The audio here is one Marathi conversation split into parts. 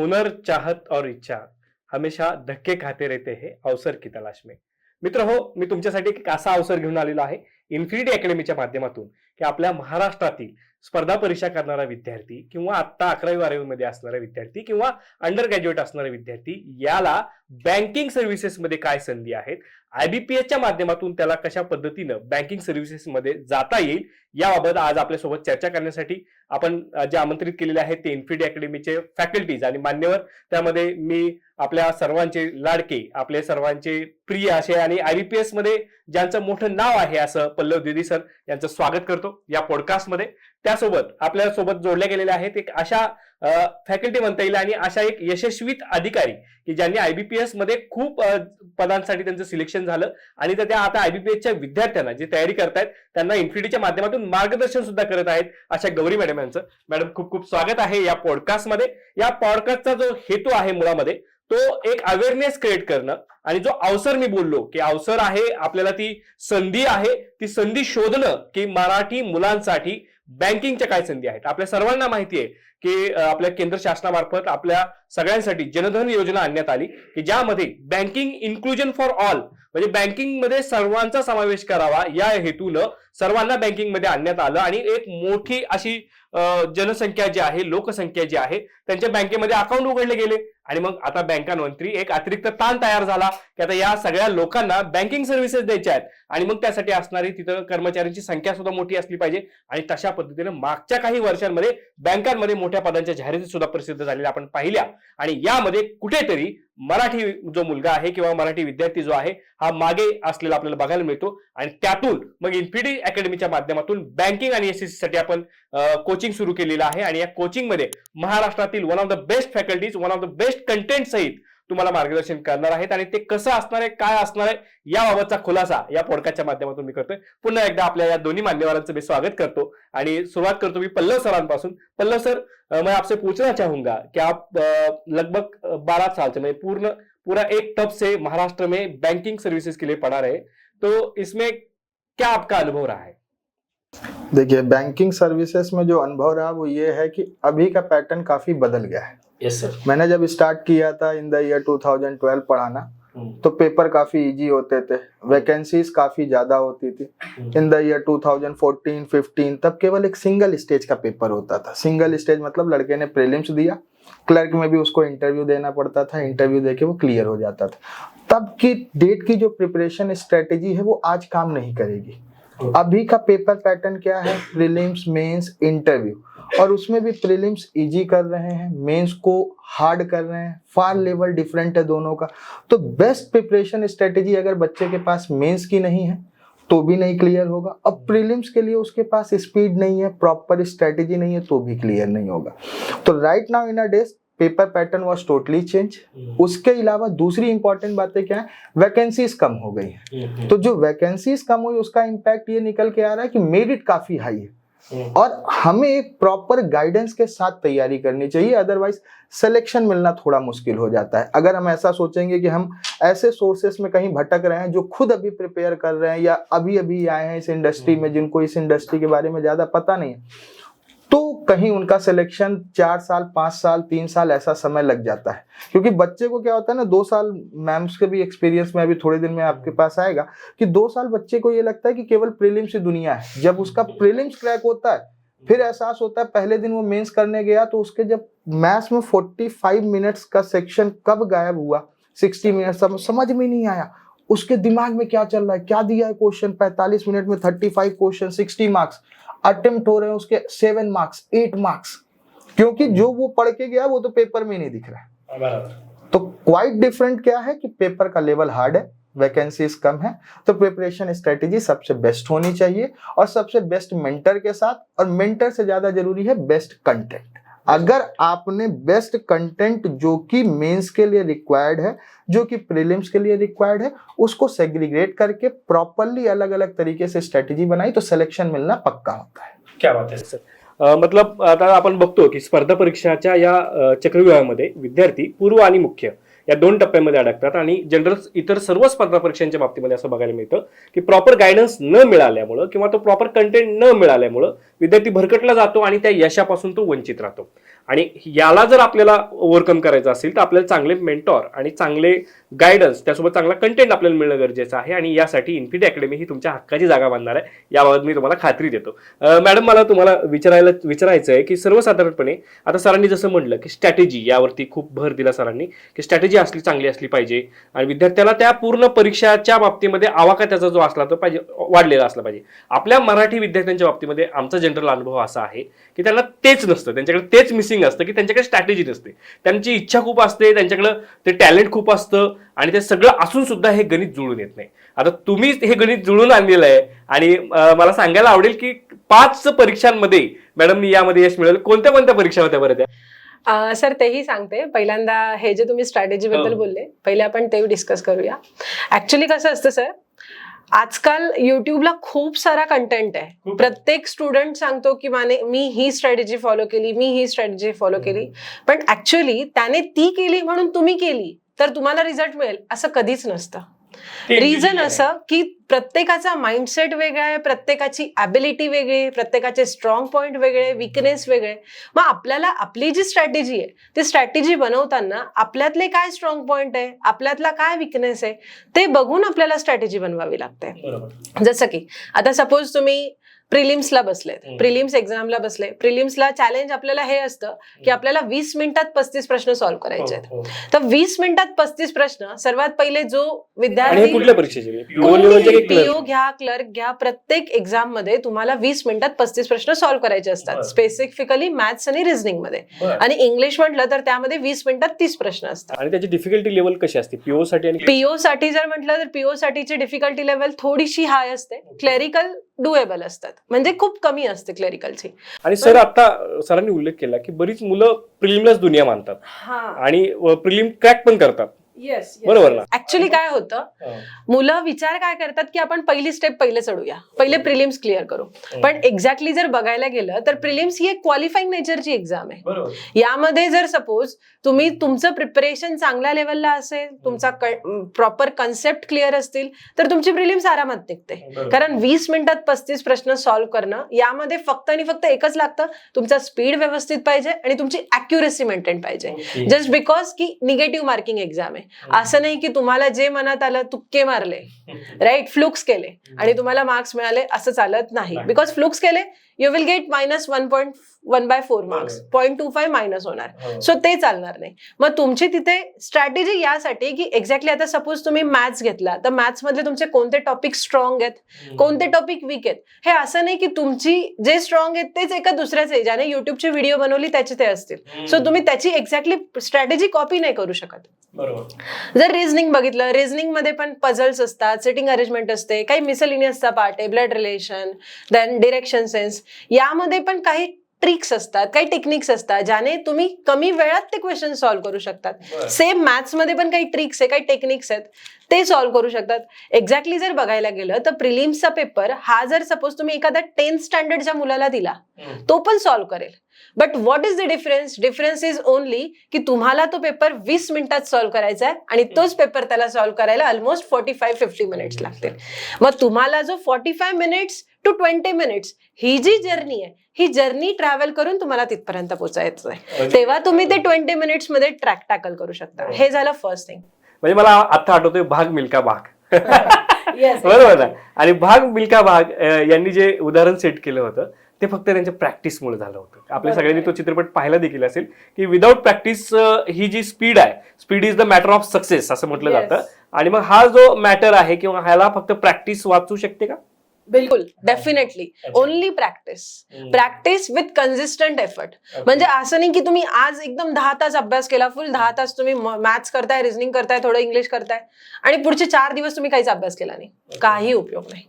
हुनर, चाहत और इच्छा हमेशा धक्के खाते रहते हैं अवसर की तलाश में. मित्र हो, मी तुमच्यासाठी एक असा अवसर घेऊन आलेलो आहे इन्फिनिटी अकॅडमीच्या माध्यमातून की आपल्या महाराष्ट्रातील स्पर्धा परीक्षा करणारा विद्यार्थी किंवा आत्ता 11वी-12वी मध्ये असणारा विद्यार्थी किंवा अंडर ग्रॅज्युएट असणारा विद्यार्थी याला बँकिंग सर्व्हिसेसमध्ये काय संधी आहेत, आयबीपीएसच्या माध्यमातून त्याला कशा पद्धतीनं बँकिंग सर्व्हिसेसमध्ये जाता येईल याबाबत आज आपल्यासोबत चर्चा करण्यासाठी आपण जे आमंत्रित केलेले आहेत ते इन्फिनिटी अकॅडमीचे फॅकल्टीज आणि मान्यवर. त्यामध्ये मी आपल्या सर्वांचे लाडके, आपले सर्वांचे प्रिय असे आणि आयबीपीएस मध्ये ज्यांचं मोठं नाव आहे असं पल्लव द्विवेदी सर यांचं स्वागत करतो या पॉडकास्टमध्ये. त्यासोबत आपल्यासोबत जोडल्या गेलेल्या आहेत एक अशा फॅकल्टी म्हणता येईल आणि अशा एक यशस्वी अधिकारी की ज्यांनी आयबीपीएस मध्ये खूप पदांसाठी त्यांचं सिलेक्शन झालं आणि त्या आता आयबीपीएसच्या विद्यार्थ्यांना जे तयारी करतायत त्यांना इन्फिनिटीच्या माध्यमातून मार्गदर्शन सुद्धा करत आहेत अशा गौरी मॅडम यांचं. मॅडम खूप खूप स्वागत आहे या पॉडकास्टमध्ये. या पॉडकास्टचा जो हेतू आहे मुळामध्ये तो एक अवेअरनेस क्रिएट करणं आणि जो अवसर मी बोललो की अवसर आहे आपल्याला ती संधी आहे ती संधी शोधणं की मराठी मुलांसाठी बँकिंगच्या काय संधी आहेत. आपल्या सर्वांना माहिती आहे की आपल्या केंद्र शासनामार्फत आपल्या सगळ्यांसाठी जनधन योजना आणण्यात आली की ज्यामध्ये बँकिंग इन्क्लुजन फॉर ऑल म्हणजे बँकिंग मध्ये सर्वांचा समावेश करावा या हेतूनं सर्वांना बँकिंग मध्ये आणण्यात आलं आणि एक मोठी अशी जनसंख्या जी आहे, लोकसंख्या जी आहे त्यांच्या बँकेमध्ये अकाउंट उघडले गेले आणि मग आता बँकांवरती एक अतिरिक्त ताण तयार झाला की आता या सगळ्या लोकांना बँकिंग सर्व्हिसेस द्यायच्या आहेत आणि मग त्यासाठी असणारी तिथं कर्मचाऱ्यांची संख्या सुद्धा मोठी असली पाहिजे आणि तशा पद्धतीने मागच्या काही वर्षांमध्ये बँकांमध्ये मोठ्या पदांच्या जाहिराती सुद्धा प्रसिद्ध झालेल्या आपण पाहिल्या आणि यामध्ये कुठेतरी मराठी जो मुलगा आहे किंवा मराठी विद्यार्थी जो आहे हा मागे असलेला आपल्याला बघायला मिळतो आणि त्यातून मग इन्फिनिटी अकॅडमीच्या माध्यमातून बँकिंग आणि एसएससी साठी आपण कोचिंग सुरू केलेलं आहे आणि या कोचिंग मध्ये महाराष्ट्रातील one of the best faculties, one of the best content सहित तुम्हाला मार्गदर्शन करणार आहेत आणि ते कसं असणार आहे, काय असणार आहे याबाबतचा खुलासा या पॉडकास्टच्या माध्यमातून मी करतोय. पुन्हा एकदा आपल्या या दोन्ही मान्यवरांचं मी स्वागत करतो आणि सुरुवात करतो मी पल्लव सरांपासून. पल्लव सर, मैं आपसे पूछना चाहूंगा कि आप लगभग 12 साल से पूरा एक तब से महाराष्ट्र में बैंकिंग सर्विसेज के लिए पढ़ा रहे, तो इसमें क्या आपका अनुभव रहा है? देखिए, बैंकिंग सर्विसेज में जो अनुभव रहा वो ये है कि अभी का पैटर्न काफी बदल गया है. Yes sir. मैंने जब स्टार्ट किया था इन द ईयर 2012 पढ़ाना तो पेपर काफी इजी होते थे, वैकेंसीज काफी ज्यादा होती थी. इन द ईयर 2014-15 तब केवल एक सिंगल स्टेज का पेपर होता था. सिंगल स्टेज मतलब लड़के ने प्रीलिम्स दिया, क्लर्क में भी उसको इंटरव्यू देना पड़ता था, इंटरव्यू देके वो क्लियर हो जाता था. तब की डेट की जो प्रिपरेशन स्ट्रेटेजी है वो आज काम नहीं करेगी. अभी का पेपर पैटर्न क्या है, प्रीलिम्स, मेंस, इंटरव्यू, और उसमें भी प्रीलिम्स इजी कर रहे हैं, मेंस को हार्ड कर रहे हैं. फार लेवल डिफरेंट है दोनों का. तो बेस्ट प्रिपरेशन स्ट्रेटेजी अगर बच्चे के पास मेंस की नहीं है तो भी नहीं क्लियर होगा. अब प्रीलिम्स के लिए उसके पास स्पीड नहीं है, प्रॉपर स्ट्रेटेजी नहीं है तो भी क्लियर नहीं होगा. तो right now in a days paper pattern was totally change. उसके अलावा दूसरी इंपॉर्टेंट बातें क्या है, वैकेंसीज कम हो गई है. तो जो वैकेंसीज कम हुई उसका इम्पैक्ट ये निकल के आ रहा है कि मेरिट काफी हाई है और हमें एक प्रॉपर गाइडेंस के साथ तैयारी करनी चाहिए, अदरवाइज सिलेक्शन मिलना थोड़ा मुश्किल हो जाता है. अगर हम ऐसा सोचेंगे कि हम ऐसे सोर्सेस में कहीं भटक रहे हैं जो खुद अभी प्रिपेयर कर रहे हैं या अभी अभी आए हैं इस इंडस्ट्री में, जिनको इस इंडस्ट्री के बारे में ज्यादा पता नहीं है, तो कहीं उनका सिलेक्शन 4 साल 5 साल 3 साल ऐसा समय लग जाता है. क्योंकि बच्चे को क्या होता है ना, 2 साल, मैम्स के भी एक्सपीरियंस में अभी थोड़े दिन में आपके पास आएगा कि 2 साल बच्चे को ये लगता है कि केवल प्रीलिम्स ही दुनिया है. जब उसका प्रीलिम्स क्रैक होता है फिर एहसास होता है, पहले दिन वो मेंस करने गया तो उसके जब मैथ्स में 45 मिनट्स का सेक्शन कब गायब हुआ, 60 मिनट समझ में नहीं आया. उसके दिमाग में क्या चल रहा है, क्या दिया है क्वेश्चन, 45 मिनट में 35 क्वेश्चन, 60 मार्क्स अटेम्प्ट हो रहे हैं, उसके 7 मार्क्स 8 मार्क्स, क्योंकि जो वो पढ़ के गया वो तो पेपर में नहीं दिख रहा है. तो क्वाइट डिफरेंट क्या है कि पेपर का लेवल हार्ड है, वैकेंसीज कम है, तो प्रिपरेशन स्ट्रेटेजी सबसे बेस्ट होनी चाहिए और सबसे बेस्ट मेंटर के साथ, और मेंटर से ज्यादा जरूरी है बेस्ट कंटेंट. अगर आपने बेस्ट कंटेंट जो कि मेंस के लिए रिक्वायर्ड है, जो कि प्रीलिम्स के लिए रिक्वायर्ड है, उसको सेग्रीगेट करके प्रॉपरली अलग अलग तरीके से स्ट्रेटेजी बनाई तो सिलेक्शन मिलना पक्का होता है. क्या बात है सर. मतलब आता आपण बघतो की स्पर्धा परीक्षाच्या या चक्रव्यूहामध्ये विद्यार्थी पूर्व आणि मुख्य या 2 टप्प्यामध्ये अडकतात आणि जनरल इतर सर्व स्पर्धा परीक्षांच्या बाबतीमध्ये असं बघायला मिळतं की प्रॉपर गायडन्स न मिळाल्यामुळं किंवा तो प्रॉपर कंटेंट न मिळाल्यामुळं विद्यार्थी भरकटला जातो आणि त्या यशापासून तो वंचित राहतो. आणि याला जर आपल्याला ओव्हरकम करायचं असेल तर आपल्याला चांगले मेंटॉर आणि चांगले गायडन्स त्यासोबत चांगला कंटेंट आपल्याला मिळणं गरजेचं आहे आणि यासाठी इन्फिनिटी अकॅडमी ही तुमच्या हक्काची जागा बांधणार आहे, याबाबत मी तुम्हाला खात्री देतो. मॅडम, मला तुम्हाला विचारायचं आहे की सर्वसाधारणपणे आता सरांनी जसं म्हणलं की स्ट्रॅटेजी यावरती खूप भर दिला सरांनी की स्ट्रॅटेजी चांगली असली पाहिजे आणि विद्यार्थ्याला त्या पूर्ण परीक्षाच्या बाबतीमध्ये आवाका त्याचा जो असला तो पाहिजे वाढलेला असला पाहिजे. आपल्या मराठी विद्यार्थ्यांच्या बाबतीमध्ये आमचा जनरल अनुभव असा आहे की त्यांना तेच नसतं, त्यांच्याकडे तेच मिसिंग असतं की त्यांच्याकडे स्ट्रॅटेजी नसते. त्यांची इच्छा खूप असते, त्यांच्याकडे ते टॅलेंट खूप असतं आणि ते सगळं असून सुद्धा हे गणित जुळून येत नाही. आता तुम्ही हे गणित जुळून आणलेलं आहे आणि मला सांगायला आवडेल की 5 परीक्षांमध्ये मॅडमनी यामध्ये यश मिळवलं. कोणत्या कोणत्या परीक्षा होत्या बरं त्या? सर तेही सांगते. पहिल्यांदा हे जे तुम्ही स्ट्रॅटेजी बद्दल बोलले, पहिले आपण ते डिस्कस करूया. ऍक्च्युली कसं असतं सर, आजकाल युट्यूबला खूप सारा कंटेंट आहे. प्रत्येक स्टुडंट सांगतो की मी ही स्ट्रॅटेजी फॉलो केली, मी ही स्ट्रॅटेजी फॉलो केली, पण ऍक्च्युअली त्याने ती केली म्हणून तुम्ही केली तर तुम्हाला रिझल्ट मिळेल असं कधीच नसतं. रिझन असं की प्रत्येकाचा माइंडसेट वेगळा आहे, प्रत्येकाची ॲबिलिटी वेगळी, प्रत्येकाचे स्ट्रॉंग पॉइंट वेगळे, विकनेस वेगळे. मग आपल्याला आपली जी स्ट्रॅटेजी आहे ती स्ट्रॅटेजी बनवताना आपल्यातले काय स्ट्रॉंग पॉइंट आहे, आपल्यातला काय विकनेस आहे ते बघून आपल्याला स्ट्रॅटेजी बनवावी लागते. जसं की आता सपोज तुम्ही प्रिलिम्सला बसलेत, प्रिलिम्स एक्झामला बसले, प्रिलिम्सला चॅलेंज आपल्याला हे असतं की आपल्याला 20 मिनिटात 35 प्रश्न सॉल्व्ह करायचे आहेत. तर 20 मिनिटात 35 प्रश्न सर्वात पहिले जो विद्यार्थी कुठल्या परीक्षेचे पीओ घ्या, क्लर्क घ्या, प्रत्येक एक्झाम मध्ये तुम्हाला 20 मिनिटात 35 प्रश्न सॉल्व्ह करायचे असतात, स्पेसिफिकली मॅथ्स आणि रिझनिंग मध्ये. आणि इंग्लिश म्हटलं तर त्यामध्ये 20 मिनिटात 30 प्रश्न असतात. आणि त्याची डिफिकल्टी लेवल कशी असते पीओ साठी? आणि पीओ साठी जर म्हटलं तर पीओ साठीची डिफिकल्टी लेवल थोडीशी हाय असते, क्लेरिकल डुएबल असतात, म्हणजे खूप कमी असते क्लेरिकलची. आणि सर आता सरांनी उल्लेख केला की बरीच मुलं प्रिलिमलाच दुनिया मानतात आणि प्रिलिम क्रॅक पण करतात. बरोबर ना? ऍक्च्युली काय होतं, मुलं विचार काय करतात की आपण पहिली स्टेप पहिले चढूया, पहिले प्रिलिम्स क्लिअर करू. पण एक्झॅक्टली जर बघायला गेलं तर प्रिलिम्स ही एक क्वालिफाईंग नेचरची एक्झाम आहे. यामध्ये जर सपोज तुम्ही तुमचं प्रिपरेशन चांगल्या लेवलला असेल, तुमचा प्रॉपर कन्सेप्ट क्लिअर असतील तर तुमची प्रिलिम्स आरामात निघते. कारण 20 मिनिटात 35 प्रश्न सॉल्व्ह करणं यामध्ये फक्त आणि फक्त एकच लागतं, तुमचा स्पीड व्यवस्थित पाहिजे आणि तुमची अॅक्युरेसी मेंटेन पाहिजे. जस्ट बिकॉज की निगेटिव्ह मार्किंग एक्झाम आहे. असं नाही की तुम्हाला जे मनात आलं तुक्के मारले, राईट, फ्लुक्स केले आणि तुम्हाला मार्क्स मिळाले, असं चालत नाही. बिकॉज फ्लुक्स केले you will get -1.1/4 marks, 0.25 minus होणार. सो ते चालणार नाही. मग तुमची तिथे स्ट्रॅटेजी यासाठी की एक्झॅक्टली आता सपोज तुम्ही मॅथ्स घेतला तर मॅथ्स मधले तुमचे कोणते टॉपिक स्ट्रॉंग आहेत, कोणते टॉपिक वीक आहेत. हे असं नाही की तुमची जे स्ट्रॉंग आहेत तेच एका दुसऱ्याचे ज्याने युट्यूबची व्हिडिओ बनवली त्याचे ते असतील. सो तुम्ही त्याची एक्झॅक्टली स्ट्रॅटेजी कॉपी नाही करू शकत. जर रिझनिंग बघितलं, रिझनिंग मध्ये पण पझल्स असतात, सिटिंग अरेंजमेंट असते, काही मिसलिनियसचा पार्ट आहे, blood relation, then direction sense. यामध्ये पण काही ट्रिक्स असतात, काही टेक्निक्स असतात ज्याने तुम्ही कमी वेळात ते क्वेश्चन सॉल्व्ह करू शकतात. सेम मॅथ्स मध्ये पण काही ट्रिक्स आहे, काही टेक्निक्स आहेत, ते सॉल्व्ह करू शकतात. एक्झॅक्टली जर बघायला गेलं तर प्रिलिम्सचा पेपर हा जर सपोज तुम्ही एखाद्या 10th स्टँडर्डच्या मुलाला दिला तो पण सॉल्व्ह करेल. But what is the difference? Difference is only की तुम्हाला तो पेपर 20 मिनिटात सॉल्व्ह करायचा आहे आणि तोच पेपर त्याला सॉल्व्ह करायला ऑलमोस्ट 45-50 मिनिट्स लागतील. मग तुम्हाला जो 45 मिनिट्स टू 20 मिनिट्स ही जी जर्नी आहे, ही जर्नी ट्रॅव्हल करून तुम्हाला तिथपर्यंत पोहोचायचं आहे. तेव्हा तुम्ही ते 20 मिनिट्स मध्ये ट्रॅक टॅकल करू शकता. हे झालं फर्स्ट थिंग. म्हणजे मला आता आठवतोय भाग मिल्खा भाग. बरोबर ना? आणि भाग मिल्खा भाग यांनी जे उदाहरण सेट केलं होतं ते फक्त त्यांच्या प्रॅक्टिसमुळे झालं होतं. आपल्या सगळ्यांनी तो चित्रपट पाहायला देखील असेल की विदाऊट प्रॅक्टिस ही जी स्पीड आहे, speed is the matter of success असं म्हटलं जातं. आणि मग हा जो मॅटर आहे किंवा ह्याला फक्त प्रॅक्टिस वाचू शकते का? बिलकुल, definitely. Only practice with consistent effort. म्हणजे असं नाही की तुम्ही आज एकदम 10 तास अभ्यास केला, फुल 10 तास तुम्ही मॅथ्स करताय, रिझनिंग करताय, थोडं इंग्लिश करताय आणि पुढचे 4 दिवस तुम्ही काहीच अभ्यास केला नाही, काही उपयोग नाही.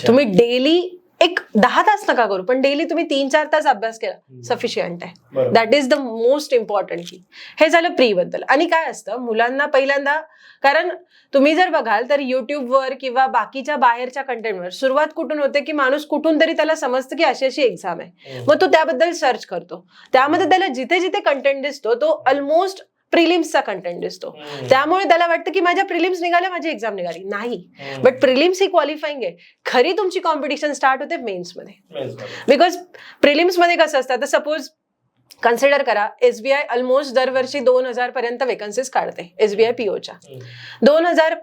तुम्ही डेली एक 10 तास नका करू, पण डेली तुम्ही 3-4 तास अभ्यास केला सफिशियंट आहे. That is the most important की. हे झालं प्री बद्दल. आणि काय असतं मुलांना पहिल्यांदा, कारण तुम्ही जर बघाल तर युट्यूबवर किंवा बाकीच्या बाहेरच्या कंटेंटवर सुरुवात कुठून होते की माणूस कुठून तरी त्याला समजतं की अशी अशी एक्झाम आहे, मग तो त्याबद्दल सर्च करतो. त्यामध्ये त्याला जिथे जिथे कंटेंट दिसतो तो ऑलमोस्ट प्रिलिम्सचा कंटेंट दिसतो. त्यामुळे त्याला वाटतं की माझ्या प्रिलिम्स निघाल्या, माझी एक्झाम निघाली. नाही, बट प्रिलिम्स ही क्वालिफाईंग आहे. खरी तुमची कॉम्पिटिशन स्टार्ट होते मेन्समध्ये. बिकॉज प्रिलिम्स मध्ये कसं असतं, आता सपोज कन्सिडर करा, SBI ऑलमोस्ट दरवर्षी 2000 पर्यंत वेकन्सीज काढते SBI POच्या. 2000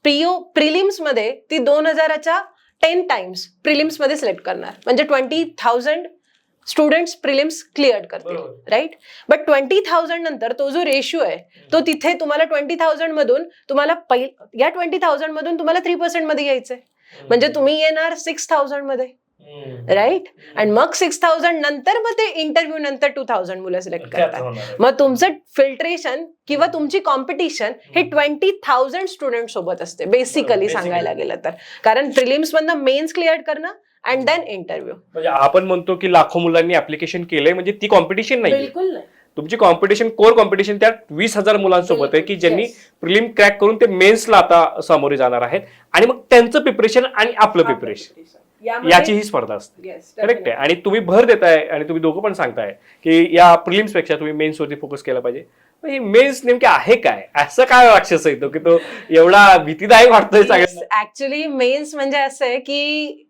PO प्रिलिम्स मध्ये ती 2000च्या 10 टाइम्स प्रिलिम्स मध्ये सिलेक्ट करणार, म्हणजे 20,000 स्टुडंट्स प्रिलिम्स क्लिअर करतील, राईट. बट 20,000 नंतर तो जो रेशिओ आहे तो तिथे तुम्हाला 20,000 मधून तुम्हाला या 20,000 मधून तुम्हाला 3% मध्ये यायचंय, म्हणजे तुम्ही येणार 6,000 मध्ये, राईट. आणि मग 6,000 नंतर मग ते इंटरव्ह्यू नंतर 2,000 मुलं सिलेक्ट करतात. मग तुमचं फिल्ट्रेशन किंवा तुमची कॉम्पिटिशन हे 20,000 स्टुडंट सोबत असते बेसिकली सांगायला गेलं तर. कारण प्रिलिम्स मधनं मेन्स क्लिअर करणं अँड देन इंटरव्ह्यू. म्हणजे आपण म्हणतो की लाखो मुलांनी ऍप्लिकेशन केलंय, म्हणजे ती कॉम्पिटिशन नाही. बिलकुल नाही. तुमची कॉम्पिटिशन, कोर कॉम्पिटिशन त्या 20,000 मुलांसोबत आहे की ज्यांनी प्रिलिम क्रॅक करून ते मेन्सला आता सामोरे जाणार आहेत, आणि मग त्यांचं प्रिपरेशन आणि आपलं प्रिपरेशन याची ही स्पर्धा असते. करेक्ट आहे. आणि तुम्ही भर देताय आणि तुम्ही दोघं पण सांगताय की या प्रिलिम्स पेक्षा तुम्ही मेन्स वरती फोकस केला पाहिजे. मेन्स नेमके आहे काय, असं काय राक्षस येतो की तो एवढा भीतीदायक वाटतोय सगळ्यांना? ऍक्च्युली मेन्स म्हणजे असं आहे की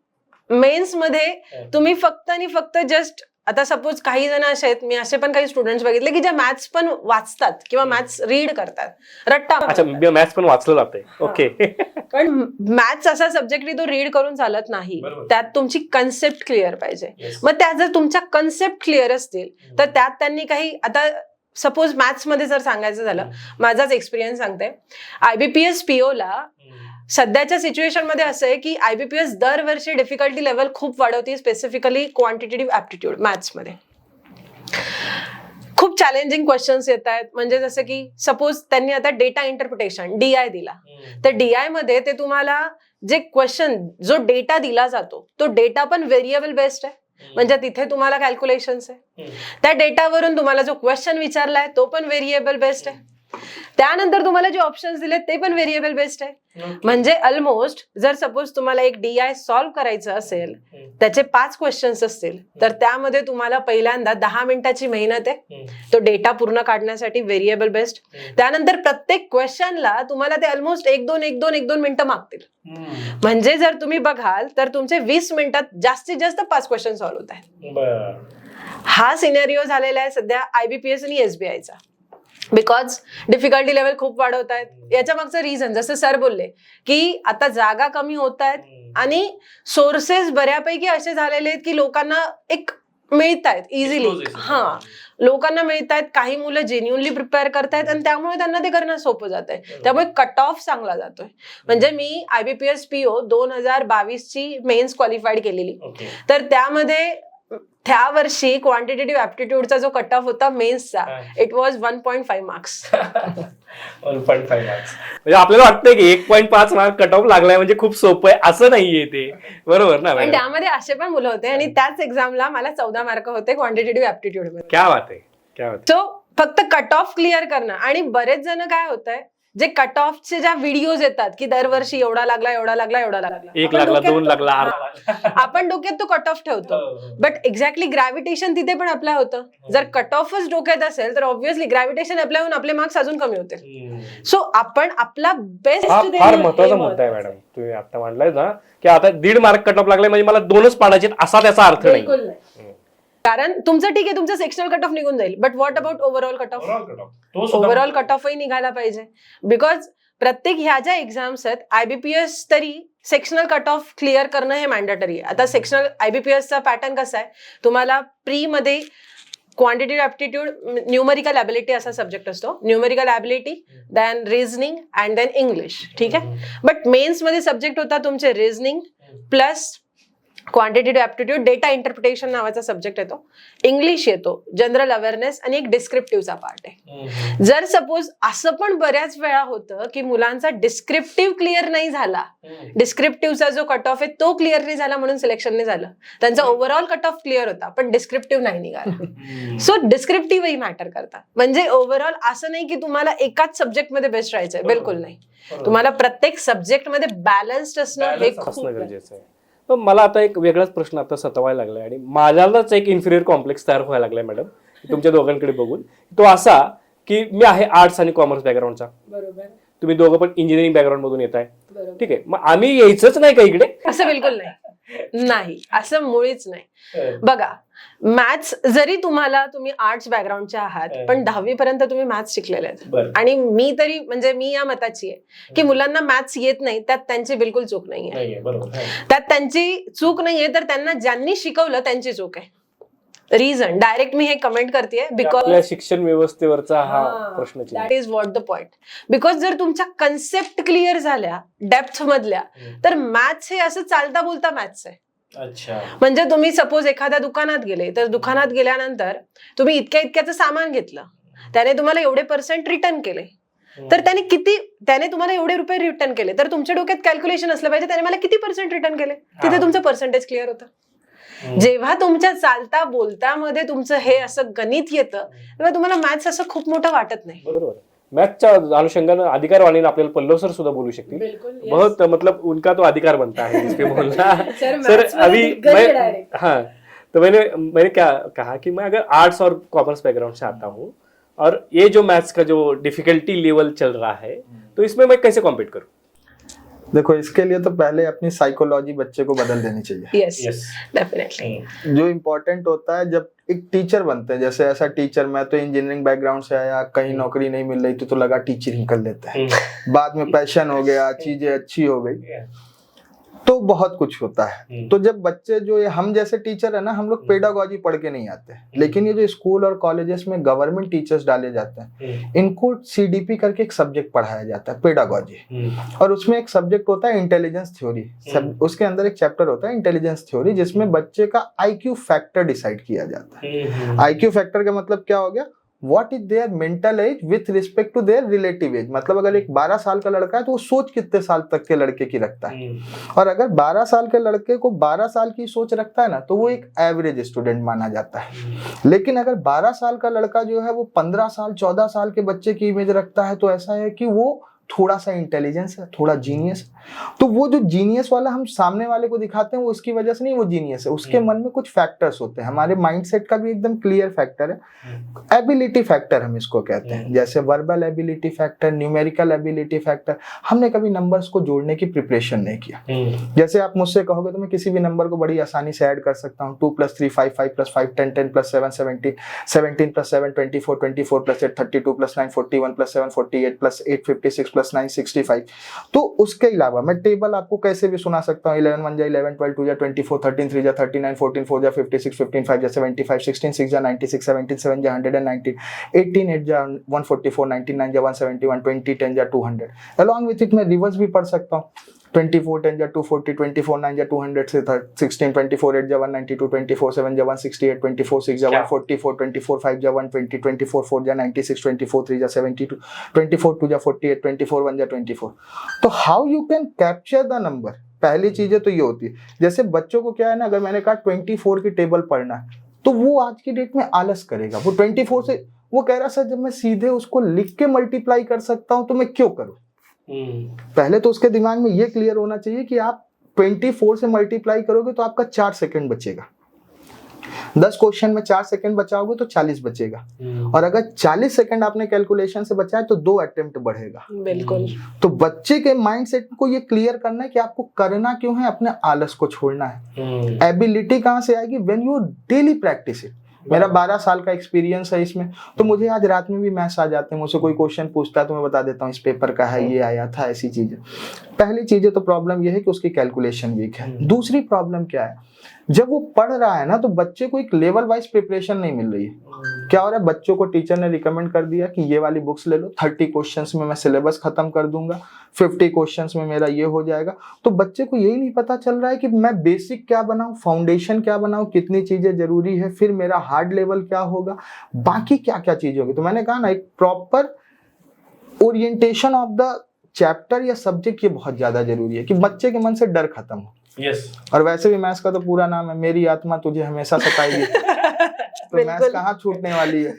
मेन्स मध्ये तुम्ही फक्त आणि फक्त जस्ट, आता सपोज काही जण असे आहेत, मी असे पण काही स्टुडंट्स बघितले की जे मॅथ्स पण वाचतात किंवा मॅथ्स रीड करतात, रट्टा. अच्छा, मॅथ्स पण वाचलं जाते. ओके. पण मॅथ्स असा सब्जेक्ट तो रीड करून चालत नाही, त्यात तुमची कन्सेप्ट क्लिअर पाहिजे. मग त्या जर तुमच्या कन्सेप्ट क्लिअर असतील तर त्यात त्यांनी काही, आता सपोज मॅथ्स मध्ये जर सांगायचं झालं, माझाच एक्सपिरियन्स सांगते. IBPS PO ला सध्याच्या सिच्युएशन मध्ये असं आहे की IBPS दरवर्षी डिफिकल्टी लेवल खूप वाढवते, स्पेसिफिकली क्वांटिटेटिव्ह ऍप्टिट्यूड मॅथ्स मध्ये. खूप चॅलेंजिंग क्वेश्चन्स येत आहेत, म्हणजे जसं की सपोज त्यांनी आता डेटा इंटरप्रिटेशन DI दिला, तर DI मध्ये ते तुम्हाला जे क्वेश्चन, जो डेटा दिला जातो तो डेटा पण व्हेरिएबल बेस्ड आहे, म्हणजे तिथे तुम्हाला कॅल्क्युलेशन्स आहे. त्या डेटावरून तुम्हाला जो क्वेश्चन विचारलाय तो पण व्हेरिएबल बेस्ड आहे. त्यानंतर तुम्हाला जे ऑप्शन्स दिले ते पण व्हेरिएबल बेस्ड आहे. म्हणजे ऑलमोस्ट जर सपोज तुम्हाला एक DI सॉल्व्ह करायचं असेल, त्याचे 5 क्वेश्चन्स असतील, तर त्यामध्ये तुम्हाला पहिल्यांदा 10 मिनिटाची मेहनत आहे तो डेटा पूर्ण काढण्यासाठी, व्हेरिएबल बेस्ड. त्यानंतर प्रत्येक क्वेश्चनला तुम्हाला ते ऑलमोस्ट 1-2 मिनिटं मागतील. म्हणजे जर तुम्ही बघाल तर तुमचे 20 मिनिटात जास्तीत जास्त 5 क्वेश्चन सॉल्व्ह होत आहेत. हा सिनेरिओ झालेला आहे सध्या IBPS आणि SBIचा. बिकॉज डिफिकल्टी लेवल खूप वाढवत आहेत. याच्या मागचं रिझन, जसं सर बोलले की आता जागा कमी होत आहेत आणि सोर्सेस बऱ्यापैकी असे झालेले आहेत की लोकांना एक मिळत आहेत इझिली. हा, लोकांना मिळत आहेत. काही मुलं जेन्युअनली प्रिपेअर करतायत आणि त्यामुळे त्यांना ते करणं सोपं जात आहे. त्यामुळे कट ऑफ चांगला जातोय. म्हणजे मी IBPS PO 2022ची मेन्स क्वालिफाईड केलेली, तर त्यामध्ये त्या वर्षी क्वांटिटेटिव्ह ऍप्टिट्यूडचा जो कट ऑफ होता मेन्सचा, इट वॉज 1.5 मार्क्स. 1.5 मार्क्स म्हणजे आपल्याला वाटतंय की 1.5 मार्क कट ऑफ लागलाय म्हणजे खूप सोपं आहे, असं नाहीये ते. बरोबर ना? पण त्यामध्ये असे पण मुलं होते आणि त्याच एक्झामला मला 14 मार्क होते क्वांटिटेटिव्ह ऍप्टिट्यूड मध्ये. क्या बात आहे, क्या बात आहे. सो फक्त कट ऑफ क्लिअर करणं. आणि बरेच जण काय होत आहे, जे कट ऑफचे ज्या व्हिडिओज येतात की दरवर्षी एवढा लागला, 1 लागला, 2 लागला, आपण डोक्यात तो कट ऑफ ठेवतो, बट एक्झॅक्टली ग्रॅव्हिटेशन तिथे पण अप्लाय होतं. जर कट ऑफच डोक्यात असेल तर ऑब्व्हियसली ग्रॅव्हिटेशन अप्लाय होऊन आपले मार्क्स अजून कमी होतील. सो आपण आपला बेस्ट. फार महत्वाचा मुद्दा आहे मॅडम तुम्ही आता मांडलाय ना, की आता 1.5 मार्क कट ऑफ लागलाय म्हणजे मला 2च पाडायचे असा त्याचा अर्थ नाही. कारण तुमचं ठीक आहे, तुमचं सेक्शनल कट ऑफ निघून जाईल, but what about overall cut off? Overall cut ऑफही निघायला पाहिजे. बिकॉज प्रत्येक ह्या ज्या एक्झाम्स आहेत IBPS तरी सेक्शनल कट ऑफ क्लिअर करणं हे मॅन्डेटरी आहे. आता सेक्शनल IBPSचा पॅटर्न कसा आहे, तुम्हाला प्री मध्ये क्वांटिटेटिव्ह ऍप्टिट्यूड, न्यूमेरिकल ॲबिलिटी असा सब्जेक्ट असतो. Numerical ability, then reasoning and then English, ठीक आहे. बट मेन्स मध्ये सब्जेक्ट होता तुमचे reasoning plus quantitative aptitude, data interpretation नावाचा सब्जेक्ट येतो, इंग्लिश येतो, जनरल अवेअरनेस आणि एक डिस्क्रिप्टिव्हचा पार्ट आहे. जर सपोज असं पण बऱ्याच वेळा होतं की मुलांचा डिस्क्रिप्टिव्ह क्लिअर नाही झाला, डिस्क्रिप्टिव्हचा जो कट ऑफ आहे तो क्लिअर नाही झाला म्हणून सिलेक्शन नाही झालं, त्यांचा ओव्हरऑल कट ऑफ क्लिअर होता पण डिस्क्रिप्टिव्ह नाही निघाला. सो डिस्क्रिप्टिव्हही मॅटर करतात. म्हणजे ओव्हरऑल असं नाही की तुम्हाला एकाच सब्जेक्ट मध्ये बेस्ट राहायचंय, बिलकुल नाही. तुम्हाला प्रत्येक सब्जेक्ट मध्ये बॅलन्स्ड असणं हे खूप गरजेचं आहे. मला आता एक वेगळाच प्रश्न आता सतावायला लागलाय आणि माझ्यालाच एक इन्फिरियर कॉम्प्लेक्स तयार व्हायला लागलाय मॅडम तुमच्या दोघांकडे बघून. तो असा की मी आहे आर्ट्स आणि कॉमर्स बॅकग्राऊंडचा, बरोबर तुम्ही दोघं पण इंजिनिअरिंग बॅकग्राऊंड मधून येत आहे, बरोबर ठीक आहे, मग आम्ही यायचंच नाही का इकडे? असं बिलकुल नाही, नाही असं मुळीच नाही. बघा मॅथ्स जरी तुम्ही आर्ट्स बॅकग्राऊंडचे आहात पण 10वी पर्यंत तुम्ही मॅथ्स शिकलेले आहेत आणि मी तरी म्हणजे मी या मताची आहे की मुलांना मॅथ्स येत नाही त्यात त्यांची बिलकुल चूक नाहीये, त्यात त्यांची चूक नाहीये तर त्यांना ज्यांनी शिकवलं त्यांची चूक आहे. रिझन डायरेक्ट मी हे कमेंट करते बिकॉज शिक्षण व्यवस्थेवरचा हा प्रश्न that is what the point. Because जर तुमच्या कन्सेप्ट क्लिअर झाल्या डेप्थ मधल्या तर मॅथ्स हे असं चालता बोलता मॅथ्स आहे. अच्छा, म्हणजे तुम्ही सपोज एखाद्या दुकानात गेले तर दुकानात गेल्यानंतर तुम्ही इतक्याचं सामान घेतलं, त्याने तुम्हाला एवढे % रिटर्न केले, तर त्याने तुम्हाला एवढे रुपये रिटर्न केले तर तुमच्या डोक्यात कॅल्क्युलेशन असलं पाहिजे त्याने मला किती % रिटर्न केले, तिथे तुमचं पर्सेंटेज क्लिअर होतं. जेव्हा तुमच्या चालता बोलता मध्ये तुमचं हे असं गणित येतं तेव्हा तुम्हाला मॅथ्स असं खूप मोठं वाटत नाही. बरोबर. मॅथच्या अनुषंगानं अधिकारवाणीने आपल्याला पल्लव सर सुद्धा बोलू शकतील. बहुत मतलब उनका तो अधिकार बनता है इस पे बोलना. सर अभी हाँ तो मैंने क्या कहा कि मैं अगर आर्ट्स और कॉमर्स बैकग्राउंड से आता हूँ और ये जो मैथ्स का जो डिफिकल्टी लेवल चल रहा है तो इसमें मैं कैसे कॉम्पीट करूँ? देखो इसके लिए तो पहले अपनी साइकोलॉजी बच्चे को बदल देनी चाहिए. Yes definitely. जो इम्पोर्टेंट होता है जब एक टीचर बनते हैं, जैसे ऐसा टीचर, मैं तो इंजीनियरिंग बैकग्राउंड से आया, कहीं नौकरी नहीं मिल रही थी तो लगा टीचिंग कर लेते हैं, बाद में पैशन हो गया, चीजें अच्छी हो गई, तो बहुत कुछ होता है. तो जब बच्चे जो ये हम जैसे टीचर है ना, हम लोग पेडागॉजी पढ़ के नहीं आते, लेकिन ये जो स्कूल और कॉलेजेस में गवर्नमेंट टीचर्स डाले जाते हैं इनको CDP करके एक सब्जेक्ट पढ़ाया जाता है पेडागॉजी, और उसमें एक सब्जेक्ट होता है इंटेलिजेंस थ्योरी. उसके अंदर एक चैप्टर होता है इंटेलिजेंस थ्योरी जिसमें बच्चे का IQ फैक्टर डिसाइड किया जाता है. IQ फैक्टर का मतलब क्या हो गया, What is their mental age with respect to their relative age. मतलब अगर एक 12 साल का लड़का है तो वो सोच कितने साल तक के लड़के की रखता है, और अगर 12 साल के लड़के को 12 साल की सोच रखता है ना तो वो एक एवरेज स्टूडेंट माना जाता है. लेकिन अगर 12 साल का लड़का जो है वो 15 साल 14 साल के बच्चे की इमेज रखता है तो ऐसा है कि वो थोड़ा सा इंटेलिजेंस है, थोड़ा जीनियस. तो वो जो जीनियस वाला हम सामने वाले को दिखाते हैं वो उसकी वजह से नहीं वो जीनियस है, उसके मन में कुछ फैक्टर्स होते हैं. हमारे माइंडसेट का भी एकदम क्लियर फैक्टर है, एबिलिटी फैक्टर हम इसको कहते हैं, जैसे verbal ability factor, numerical ability factor. हमने कभी नंबर्स को जोड़ने की प्रिपरेशन नहीं किया. जैसे आप मुझसे कहोगे तो मैं किसी भी नंबर को बड़ी आसानी से ऐड कर सकता हूँ. 2 + 3 5, 5 + 5 10, 10 + 7 17, 17 + 7 24, 24 + 8 32 + 9 41 + 7 48 + 8 56 + 9 65. तो उसके अलावा मैं टेबल आपको कैसे भी सुना सकता हूँ. 11 1 11 12 2 24 13 3 39 14 4 56 15 5 75 16 6 96 17 7 119 18 8 144 19 9 171 20 10 200. अलॉन्ग विथ इट मैं रिवर्स भी पढ़ सकता हूँ. 24 10 240 24 9 200 से 16 24 8 192 24 7 168 24 6 144 24 5 120 24 4 96 24 3 72 24 2 48 24 1 24. तो how you can capture the number, पहली चीजें तो ये होती है. जैसे बच्चों को क्या है ना, अगर मैंने कहा 24 की टेबल पढ़ना है तो वो आज की डेट में आलस करेगा. वो 24 से वो कह रहा सर जब मैं सीधे उसको लिख के मल्टीप्लाई कर सकता हूं तो मैं क्यों करूं. पहले तो उसके दिमाग में ये क्लियर होना चाहिए कि आप 24 से मल्टीप्लाई करोगे तो आपका 4 सेकंड बचेगा. 10 क्वेश्चन में 4 सेकंड बचाओगे तो 40 बचेगा, और अगर 40 सेकंड आपने कैलकुलेशन से बचाए तो 2 अटेम्प्ट बढ़ेगा. बिल्कुल. तो बच्चे के माइंडसेट को ये क्लियर करना है कि आपको करना क्यों है, अपने आलस को छोड़ना है. एबिलिटी कहाँ से आएगी, when you daily practice it. मेरा 12 साल का एक्सपीरियंस है इसमें, तो मुझे आज रात में भी मैथ्स आ जाते हैं. मुझसे कोई क्वेश्चन पूछता है तो मैं बता देता हूँ इस पेपर का है, ये आया था, ऐसी चीजें. पहली चीजें तो प्रॉब्लम ये है कि उसकी कैलकुलेशन वीक है. दूसरी प्रॉब्लम क्या है, जब वो पढ़ रहा है ना तो बच्चे को एक लेवल वाइज प्रिपरेशन नहीं मिल रही है. क्या हो रहा है, बच्चों को टीचर ने रिकमेंड कर दिया कि ये वाली बुक्स ले लो, 30 क्वेश्चंस में मैं सिलेबस खत्म कर दूंगा, 50 क्वेश्चंस में मेरा ये हो जाएगा. तो बच्चे को यही नहीं पता चल रहा है कि मैं बेसिक क्या बनाऊं, फाउंडेशन क्या बनाऊं, कितनी चीजें जरूरी है, फिर मेरा हार्ड लेवल क्या होगा, बाकी क्या क्या चीजें होगी. तो मैंने कहा ना, एक proper orientation of the chapter या सब्जेक्ट ये बहुत ज्यादा जरूरी है कि बच्चे के मन से डर खत्म हो. और वैसे भी मैथ्स का तो पूरा नाम है मेरी आत्मा तुझे हमेशा सताएगी. तो मैथ्स कहाँ छूटने वाली है.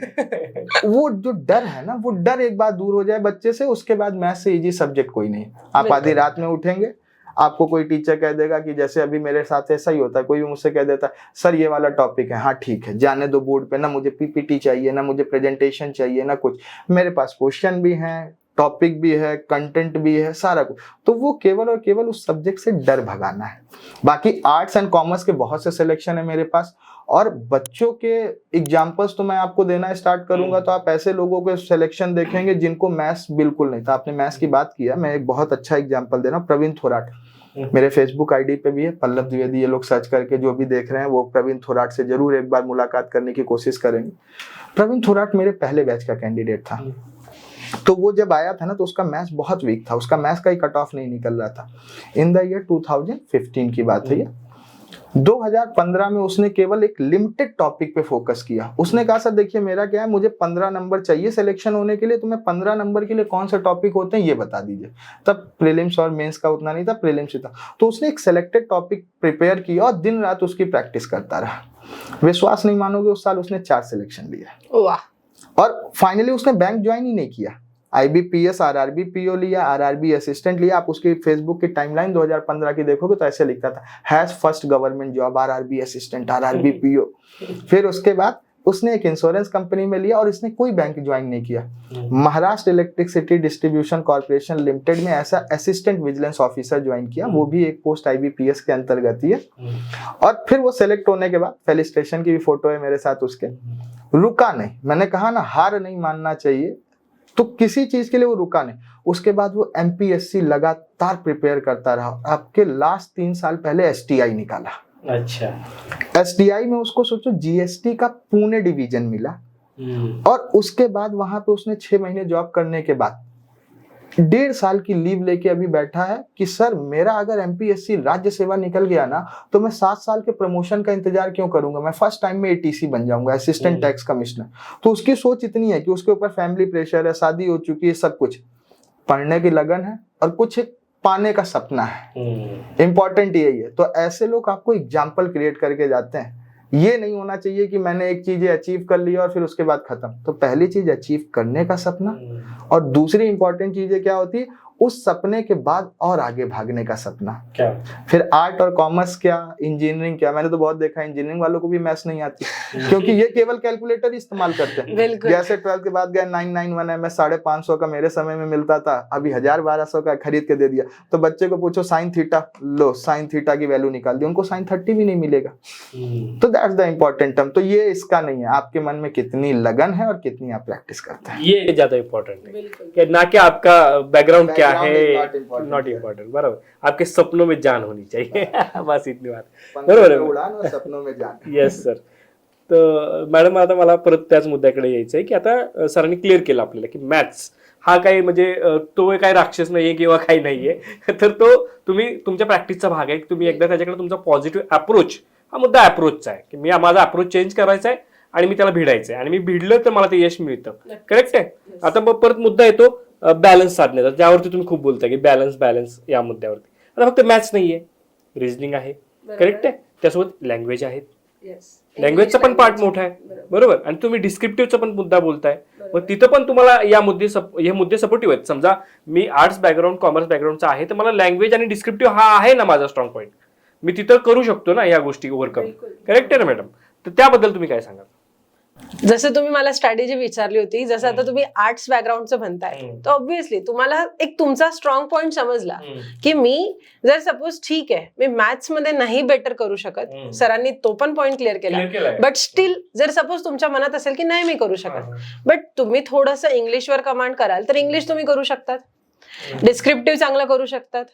वो जो डर है ना, वो डर एक बार दूर हो जाए बच्चे से, उसके बाद मैथ्स से इजी सब्जेक्ट कोई नहीं. आप आधी रात में उठेंगे, आपको कोई टीचर कह देगा कि जैसे अभी मेरे साथ ऐसा ही होता है, कोई भी मुझसे कह देता है सर ये वाला टॉपिक है, हाँ ठीक है जाने दो बोर्ड पे, ना मुझे पीपीटी चाहिए, ना मुझे प्रेजेंटेशन चाहिए, ना कुछ, मेरे पास क्वेश्चन भी हैं, टॉपिक भी है, कंटेंट भी है, सारा कुछ। तो वो केवल और केवल उस सब्जेक्ट से डर भगाना है। बाकी आर्ट्स एंड कॉमर्स के बहुत से सिलेक्शन है मेरे पास, और बच्चों के एग्जाम्पल्स तो मैं आपको देना स्टार्ट करूंगा तो आप ऐसे लोगों के सिलेक्शन देखेंगे जिनको मैथ्स बिल्कुल नहीं था। आपने मैथ्स की बात किया, मैं एक बहुत अच्छा एग्जाम्पल दे रहा हूँ, प्रवीण थोराट। मेरे फेसबुक आईडी पे भी है, पल्लव द्विवेदी, ये लोग सर्च करके जो भी देख रहे हैं वो प्रवीण थोराट से जरूर एक बार मुलाकात करने की कोशिश करेंगे। प्रवीण थोराट मेरे पहले बैच का कैंडिडेट था। तो वो जब आया था ना तो उसका मैथ्स बहुत वीक था, उसका मैथ्स का ही कट ऑफ नहीं निकल रहा था। इन द ईयर 2015 की बात है ये। 2015 में उसने केवल एक लिमिटेड टॉपिक पे फोकस किया। उसने कहा सर देखिए मेरा क्या है, मुझे 15 नंबर चाहिए सिलेक्शन होने के लिए, तो मैं 15 नंबर के लिए कौन से टॉपिक होते हैं ये बता दीजिए। तब प्रीलिम्स और मेंस का उतना नहीं था, प्रीलिम्स ही था। तो उसने एक सिलेक्टेड टॉपिक प्रिपेयर किया और दिन रात उसकी प्रैक्टिस करता रहा। विश्वास नहीं मानोगे, उस साल उसने 4 सिलेक्शन लिए। वाह। और फाइनली उसने बैंक ज्वाइन ही नहीं किया। IBPS RRB PO लिया, RRB असिस्टेंट लिया। आप उसकी फेसबुक की टाइमलाइन 2015 की देखोगे तो ऐसे लिखता था, has first government job, RRB assistant, RRB PO। फिर उसके बाद उसने एक इंश्योरेंस कंपनी में लिया और इसने कोई बैंक ज्वाइन नहीं किया। Maharashtra electricity distribution corporation limited में ऐसा असिस्टेंट विजिलेंस ऑफिसर ज्वाइन किया, वो भी एक पोस्ट IBPS के अंतर्गत ही है। और फिर वो सेलेक्ट होने के बाद फेलिस्ट्रेशन की भी फोटो है मेरे साथ उसके। रुका नहीं, मैंने कहा ना हार नहीं मानना चाहिए, तो किसी चीज के लिए वो रुका नहीं। उसके बाद वो MPSC लगातार प्रिपेयर करता रहा। आपके लास्ट 3 साल पहले STI निकाला। अच्छा। STI में उसको सोचो GST का पुणे डिवीजन मिला। और उसके बाद वहां पे उसने 6 महीने जॉब करने के बाद 1.5 साल की लीव लेके अभी बैठा है कि सर मेरा अगर MPSC राज्य सेवा निकल गया ना तो मैं 7 साल के प्रमोशन का इंतजार क्यों करूंगा, मैं फर्स्ट टाइम में ATC बन जाऊंगा, असिस्टेंट टैक्स कमिश्नर। तो उसकी सोच इतनी है कि उसके ऊपर फैमिली प्रेशर है, शादी हो चुकी है, सब कुछ, पढ़ने की लगन है और कुछ पाने का सपना है। इंपॉर्टेंट यही है। तो ऐसे लोग आपको एग्जाम्पल क्रिएट करके जाते हैं। ये नहीं होना चाहिए कि मैंने एक चीज अचीव कर लिया और फिर उसके बाद खत्म। तो पहली चीज अचीव करने का सपना, और दूसरी इंपॉर्टेंट चीजें क्या होती है, उस सपने के बाद और आगे भागने का सपना। क्या फिर आर्ट और कॉमर्स क्या, इंजीनियरिंग क्या। मैंने तो बहुत देखा है इंजीनियरिंग वालों को भी मैथ्स नहीं आती क्योंकि ये केवल कैलकुलेटर इस्तेमाल करते हैं। जैसे 12th के बाद गया 991 है, मैं 550 का मेरे समय में मिलता था, अभी 1000-1200 का खरीद के दे दिया। तो बच्चे को पूछो sine theta, low sine theta की वैल्यू निकाल दी, उनको साइन 30 भी नहीं मिलेगा। तो दैट्स द इंपॉर्टेंट टर्म। तो ये इसका नहीं है, आपके मन में कितनी लगन है और कितनी आप प्रैक्टिस करते हैं, ये ज्यादा इंपॉर्टेंट है, ना कि आपका बैकग्राउंड क्या है, नॉट इम्पोर्टेंट। बराबर, आपके सपनों में जान होनी चाहिए बस इतनी बात। बरोबर आहे, उडान और सपनों में जान। Yes sir. तर मॅडम आता मला परत त्याच मुद्द्याकडे यायचं आहे की आता सरांनी क्लिअर केलं आपल्याला की मॅथ्स हा काही म्हणजे तो काही राक्षस नाहीये किंवा काही नाहीये, तर तो तुम्ही तुमच्या प्रॅक्टिसचा भाग आहे. तुम्ही एकदा त्याच्याकडे तुमचा पॉझिटिव्ह अप्रोच, हा मुद्दा अप्रोचचा आहे की मी माझा अप्रोच चेंज करायचा आहे आणि मी त्याला भिडायचं आहे आणि मी भिडलं तर मला ते यश मिळतं. करेक्ट आहे. आता परत मुद्दा येतो बॅलन्स साधण्याचा, ज्यावरती तुम्ही खूप बोलताय की बॅलन्स या मुद्द्यावरती. आता फक्त मॅथ्स नाहीये, रिझनिंग आहे. करेक्ट आहे. त्यासोबत लँग्वेज आहेत. लँग्वेजचा पण पार्ट मोठा आहे. बरोबर. आणि तुम्ही डिस्क्रिप्टिव्हचा पण मुद्दा बोलताय, मग तिथं पण तुम्हाला हे मुद्दे सपोर्टिव्ह आहेत. समजा मी आर्ट्स बॅकग्राऊंड कॉमर्स बॅकग्राऊंडचा आहे तर मला लँग्वेज आणि डिस्क्रिप्टिव्ह हा आहे ना माझा स्ट्रॉंग पॉईंट, मी तिथं करू शकतो ना या गोष्टी ओव्हरकम. करेक्ट आहे ना मॅडम. तर त्याबद्दल तुम्ही काय सांगाल? जसं तुम्ही मला स्ट्रॅटेजी विचारली होती, जसं आता तुम्ही आर्ट्स बॅकग्राऊंडचं म्हणताय, तर ऑब्व्हियसली तुम्हाला एक तुमचा स्ट्रॉंग पॉइंट समजला की मी जर सपोज ठीक आहे मी मॅथ्स मध्ये नाही बेटर करू शकत, सरांनी तो पण पॉइंट क्लिअर केला, बट स्टील जर सपोज तुमच्या मनात असेल की नाही मी करू शकत, बट तुम्ही थोडंसं इंग्लिशवर कमांड कराल तर इंग्लिश तुम्ही करू शकतात, डिस्क्रिप्टिव्ह चांगलं करू शकतात.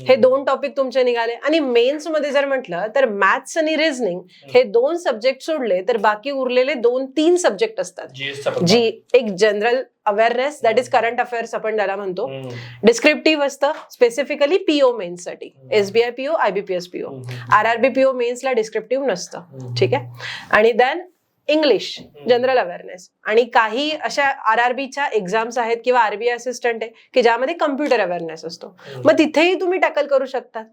हे 2 टॉपिक तुमचे निघाले. आणि मेन्स मध्ये जर म्हटलं तर मॅथ्स आणि रिझनिंग हे 2 सब्जेक्ट सोडले तर बाकी उरलेले 2-3 सब्जेक्ट असतात, जी एक general awareness, that is current affairs आपण त्याला म्हणतो. डिस्क्रिप्टिव्ह असतं स्पेसिफिकली PO मेन्स साठी, SBI PO, IBPS PO. RRB PO मेन्सला डिस्क्रिप्टिव्ह नसतं. ठीक आहे. आणि देन इंग्लिश जनरल अवेअरनेस आणि काही अशा RRBच्या एक्झाम्स आहेत किंवा RBI असिस्टंट आहे की ज्यामध्ये कम्प्युटर अवेअरनेस असतो. मग तिथेही तुम्ही टॅकल करू शकता.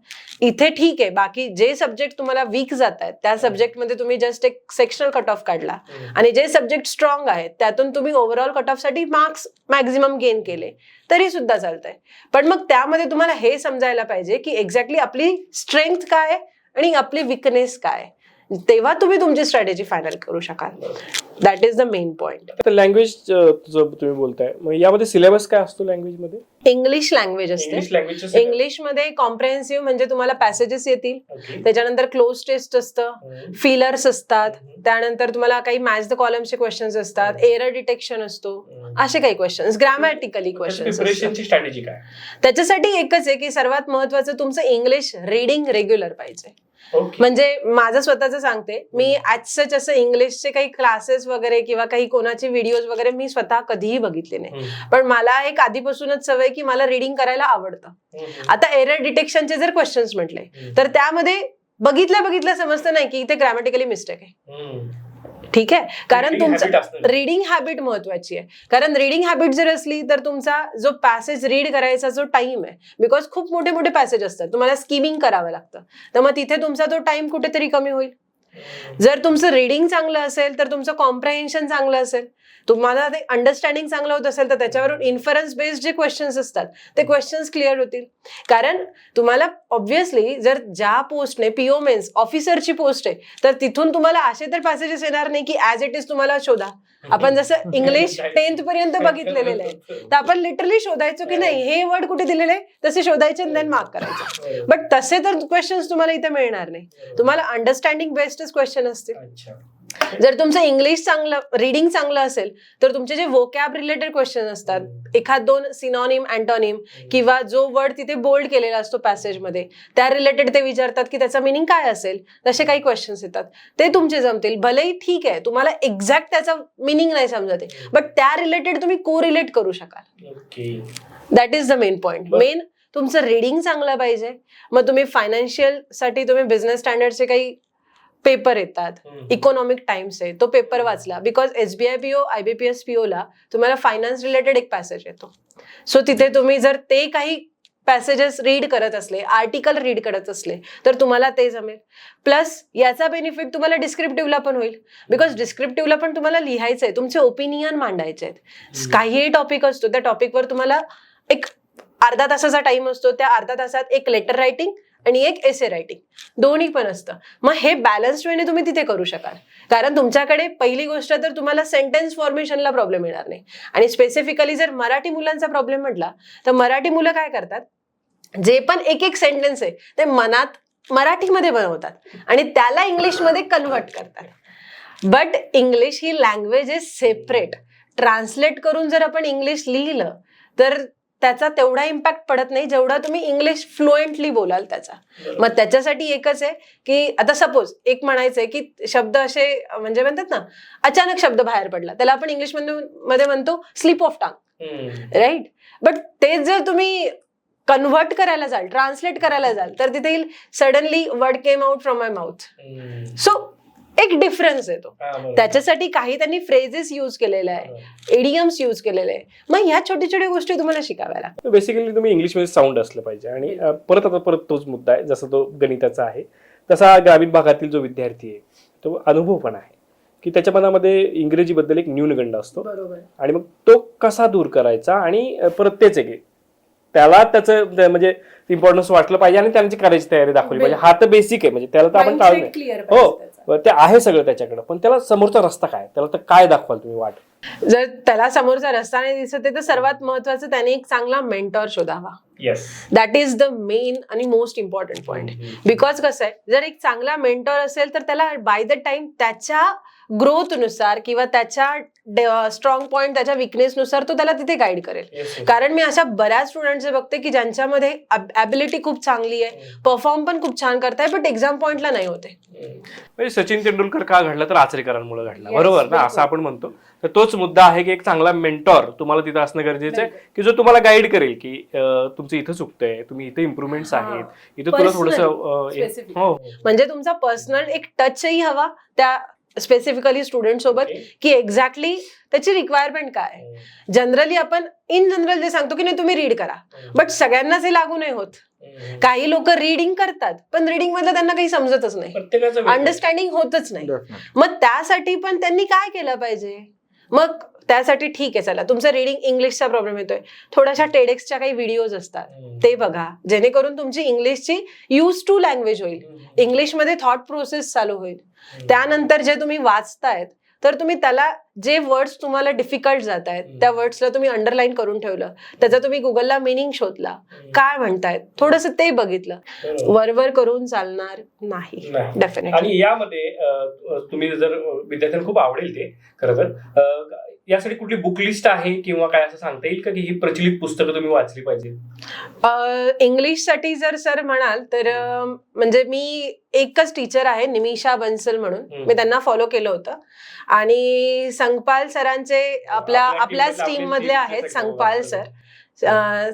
इथे ठीक आहे, बाकी जे सब्जेक्ट तुम्हाला वीक जात आहेत त्या सब्जेक्टमध्ये तुम्ही जस्ट एक सेक्शनल कट ऑफ काढला आणि जे सब्जेक्ट स्ट्रॉंग आहेत त्यातून तुम्ही ओव्हरऑल कट ऑफ साठी मार्क्स मॅक्झिमम गेन केले तरी सुद्धा चालतंय. पण मग त्यामध्ये तुम्हाला हे समजायला पाहिजे की एक्झॅक्टली आपली स्ट्रेंथ काय आणि आपली विकनेस काय, तेव्हा तुम्ही तुमची स्ट्रॅटेजी फायनल करू शकाल. That is the main point. तर लँग्वेज तुम्ही बोलताय, मग यामध्ये सिलेबस काय असतो लँग्वेज मध्ये? इंग्लिश लँग्वेज असते. इंग्लिशमध्ये कॉम्प्रेहेन्सिव्ह म्हणजे तुम्हाला पॅसेजेस येतील, त्याच्यानंतर क्लोज टेस्ट असतं, फिलर्स असतात, त्यानंतर तुम्हाला काही मॅच द कॉलमचे क्वेश्चन्स असतात, एरर डिटेक्शन असतो, असे काही क्वेश्चन्स, ग्रामॅटिकली क्वेश्चन्स. प्रिपरेशनची स्ट्रॅटेजी काय? त्याच्यासाठी एकच आहे की सर्वात महत्वाचं तुमचं इंग्लिश रीडिंग रेग्युलर पाहिजे. म्हणजे माझं स्वतःच सांगते, मी ऍज सच असं इंग्लिशचे काही क्लासेस वगैरे किंवा काही कोणाचे व्हिडिओज वगैरे मी स्वतः कधीही बघितले नाही, पण मला एक आधीपासूनच सवय की मला रीडिंग करायला आवडतं. आता एरर डिटेक्शनचे जर क्वेश्चन्स म्हटले तर त्यामध्ये बघितल्या समजतं नाही की इथे ग्रॅमॅटिकली मिस्टेक आहे. ठीक आहे, कारण तुमचं रीडिंग हॅबिट महत्वाची आहे. कारण रीडिंग हॅबिट जर असली तर तुमचा जो पॅसेज रीड करायचा जो टाइम आहे, बिकॉज खूप मोठे मोठे पॅसेज असतात, तुम्हाला स्किमिंग करावं लागतं, तर मग तिथे तुमचा तो टाइम कुठेतरी कमी होईल. जर तुमचं रीडिंग चांगलं असेल तर तुमचं कॉम्प्रेहेन्शन चांगलं असेल, तुम्हाला ते अंडरस्टँडिंग चांगलं होत असेल तर त्याच्यावरून इन्फरन्स बेस्ड जे क्वेश्चन्स असतात ते क्वेश्चन्स क्लिअर होतील. कारण तुम्हाला ऑब्व्हियसली जर ज्या पोस्टने PO मेन्स ऑफिसरची पोस्ट आहे तर तिथून तुम्हाला असे तर पॅसेजेस येणार नाही की ऍज इट इज तुम्हाला शोधा. आपण जसं इंग्लिश 10th पर्यंत बघितलेलं आहे तर आपण लिटरली शोधायचो की नाही हे वर्ड कुठे दिलेले तसे शोधायचे आणि देन मार्क करायचे. बट तसे तर क्वेश्चन्स तुम्हाला इथे मिळणार नाही, तुम्हाला अंडरस्टँडिंग बेस्डच क्वेश्चन असतील. जर तुमचं इंग्लिश चांगलं, रीडिंग चांगलं असेल तर तुमचे जे वोकॅब रिलेटेड क्वेश्चन असतात, एखाद दोन सिनॉनिम, अँटोनिम किंवा जो वर्ड तिथे बोल्ड केलेला असतो पॅसेजमध्ये त्या रिलेटेड ते विचारतात की त्याचा मिनिंग काय असेल, तसे काही क्वेश्चन्स येतात, ते तुमचे जमतील. भलेही ठीक आहे तुम्हाला एक्झॅक्ट त्याचा मिनिंग नाही समजत आहे, बट त्या रिलेटेड तुम्ही को रिलेट करू शकाल. That is the main point. Main तुमचं रीडिंग चांगलं पाहिजे. मग तुम्ही फायनान्शियल साठी तुम्ही बिझनेस स्टँडर्डचे काही पेपर येतात, इकॉनॉमिक टाइम्स आहे तो पेपर वाचला, because SBI PO IBPS PO ला तुम्हाला फायनान्स रिलेटेड एक पॅसेज येतो. सो तिथे तुम्ही जर ते काही पॅसेजेस रीड करत असले, आर्टिकल रीड करत असले तर तुम्हाला ते जमेल. प्लस याचा बेनिफिट तुम्हाला डिस्क्रिप्टिव्हला पण होईल, बिकॉज डिस्क्रिप्टिव्हला पण तुम्हाला लिहायचंय, तुमचे ओपिनियन मांडायचे आहेत. काहीही टॉपिक असतो त्या टॉपिकवर तुम्हाला एक अर्धा तासाचा टाइम असतो, त्या अर्धा तासात एक लेटर रायटिंग आणि एक एसे रायटिंग दोन्ही पण असतं. मग हे बॅलन्स्ड वेने तुम्ही तिथे करू शकाल. कारण तुमच्याकडे पहिली गोष्ट तर तुम्हाला सेंटेन्स फॉर्मेशनला प्रॉब्लेम येणार नाही. आणि स्पेसिफिकली जर मराठी मुलांचा प्रॉब्लेम म्हटला तर मराठी मुलं काय करतात, जे पण एक एक सेंटेन्स आहे ते मनात मराठीमध्ये बनवतात आणि त्याला इंग्लिशमध्ये कन्व्हर्ट करतात. But English he language is separate. Translate करून जर आपण इंग्लिश लिहिलं तर त्याचा तेवढा इम्पॅक्ट पडत नाही जेवढा तुम्ही इंग्लिश फ्लुएंटली बोलाल त्याचा. मग त्याच्यासाठी एकच आहे की आता सपोज एक म्हणायचंय की शब्द असे म्हणजे म्हणतात ना, अचानक शब्द बाहेर पडला त्याला आपण इंग्लिश मध्ये म्हणतो slip of tongue, right. But तेच जर तुम्ही कन्व्हर्ट करायला जाल, ट्रान्सलेट करायला जाल तर तिथे येईल suddenly word came out from my mouth. So एक डिफरन्स येतो. त्याच्यासाठी काही त्यांनी फ्रेजेस यूज केलेले आहे, एडियम्स यूज केलेले आहे. मग ह्या छोट्या छोट्या गोष्टी तुम्हाला शिकाव्या लागतात. बेसिकली तुम्ही इंग्लिशमध्ये साऊंड असलं पाहिजे. आणि परत तोच मुद्दा आहे, जसा तो गणिताचा आहे तसा ग्रामीण भागातील जो विद्यार्थी आहे तो अनुभव पण आहे की त्याच्या मनामध्ये इंग्रजीबद्दल एक न्यूनगंड असतो. आणि मग तो कसा दूर करायचा, आणि परत तेच आहे की त्याला त्याचं म्हणजे इम्पॉर्टन्स वाटलं पाहिजे आणि त्यांची करायची तयारी दाखवली पाहिजे. हा तर बेसिक आहे, म्हणजे त्याला तर आपण टाळू नये. हो, ते आहे सगळं त्याच्याकडे, पण त्याला समोरचा रस्ता काय, त्याला तर काय दाखवाल तुम्ही वाट? जर त्याला समोरचा रस्ता नाही दिसत आहे तर सर्वात महत्वाचं त्याने एक चांगला मेंटॉर शोधावा. दॅट इज द मेन आणि मोस्ट इम्पॉर्टंट पॉइंट. बिकॉज कसं आहे, जर एक चांगला मेंटॉर असेल तर त्याला बाय द टाइम त्याच्या ग्रोथनुसार किंवा त्याच्या स्ट्रॉंग पॉइंट, त्याच्या विकनेसनुसार तो त्याला तिथे गाईड करेल. कारण मी अशा बऱ्याच स्टुडंटचे बघते की ज्यांच्यामध्ये ॲबिलिटी खूप चांगली आहे, परफॉर्म पण खूप छान करताय, बट एक्झाम पॉइंटला नाही होते. सचिन तेंडुलकर का घडला तर आचरेकरांमुळे घडला, बरोबर ना, असं आपण म्हणतो. तर तोच मुद्दा आहे की एक चांगला मेंटॉर तुम्हाला तिथं असणं गरजेचं आहे की जो तुम्हाला गाईड करेल की तुमचं इथं चुकतंय, तुम्ही इथे इम्प्रुव्हमेंट्स आहेत, इथं तुला थोडंसं म्हणजे तुमचा पर्सनल एक टचही हवा त्या स्पेसिफिकली स्टुडंट सोबत की एक्झॅक्टली त्याची रिक्वायरमेंट काय आहे. जनरली आपण इन जनरल जे सांगतो की नाही तुम्ही रीड करा, बट सगळ्यांनाच हे लागू नाही होत. काही लोक रीडिंग करतात पण रीडिंग मधलं त्यांना काही समजतच नाही, अंडरस्टँडिंग होतच नाही. मग त्यासाठी पण त्यांनी काय केलं पाहिजे. मग त्यासाठी ठीक आहे, चला तुमचं रीडिंग इंग्लिशचा प्रॉब्लेम येतोय, थोड्याशा टेडेक्सच्या काही व्हिडिओज असतात ते बघा, जेणेकरून तुमची इंग्लिशची यूज टू लँग्वेज होईल, इंग्लिशमध्ये थॉट प्रोसेस चालू होईल. त्यानंतर जे तुम्ही वाचतायत तर तुम्ही त्याला जे वर्ड्स तुम्हाला डिफिकल्ट जात आहेत त्या वर्ड्सला तुम्ही अंडरलाईन करून ठेवलं, त्याचा तुम्ही गुगलला मिनिंग शोधला, काय म्हणतायत थोडंसं ते बघितलं. वरवर करून चालणार नाही डेफिनेटली. आणि यामध्ये तुम्ही जर विद्यार्थ्यांना खूप आवडेल ते खरं तर यासाठी कुठली बुक लिस्ट आहे किंवा काय असं सांगता येईल का की ही प्रचलित पुस्तकं तुम्ही वाचली पाहिजे. इंग्लिशसाठी जर सर म्हणाल तर म्हणजे मी एकच टीचर आहे निमिषा बन्सल म्हणून, मी त्यांना फॉलो केलं होतं. आणि संगपाल सरांचे आपल्याच टीम मधले आहेत संगपाल सर,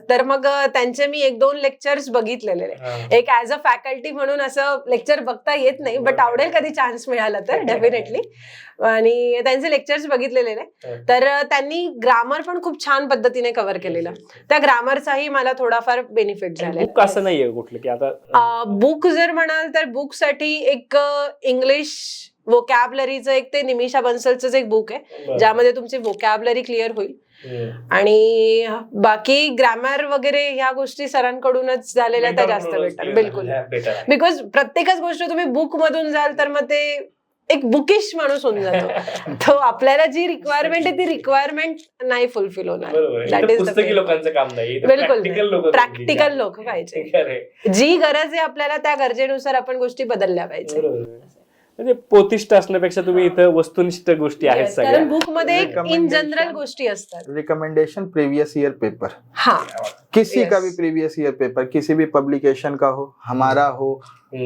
तर मग त्यांचे मी 1-2 लेक्चर्स बघितलेले. एक ऍज अ फॅकल्टी म्हणून असं लेक्चर बघता येत नाही, बट आवडेल कधी चान्स मिळाला तर डेफिनेटली. आणि त्यांचे लेक्चर्स बघितलेले, तर त्यांनी ग्रामर पण खूप छान पद्धतीने कव्हर केलेलं. त्या ग्रामरचाही मला थोडाफार बेनिफिट झाला. बुक असं नाहीये कुठलं की आता बुक जर म्हणाल तर बुकसाठी एक इंग्लिश वोकॅबलरीचं एक ते निमिषा बन्सलचं एक बुक आहे ज्यामध्ये तुमची वोकॅबलरी क्लिअर होईल. आणि बाकी ग्रामर वगैरे ह्या गोष्टी सरांकडूनच झालेल्या त्या जास्त बेटर. बिलकुल, बिकॉज प्रत्येकच गोष्ट तुम्ही बुक मधून जाल तर मग ते एक बुकिश माणूस होऊन जातो. तो आपल्याला जी रिक्वायरमेंट आहे ती रिक्वायरमेंट नाही फुलफिल होणार. दॅट इज लोकांचं काम नाही, बिलकुल प्रॅक्टिकल लोक पाहिजे. जी गरज आहे आपल्याला त्या गरजेनुसार आपण गोष्टी बदलल्या पाहिजे. म्हणजे पोतिष्ठ असण्यापेक्षा तुम्ही इथं वस्तुनिष्ठ गोष्टी आहेत सगळ्या. बुक मध्ये इन जनरल गोष्टी असतात. रिकमेंडेशन प्रीवियस ईयर पेपर, हाँ किसी का भी प्रीवियस ईयर पेपर, किसी भी पब्लिकेशन का हो, हमारा हो,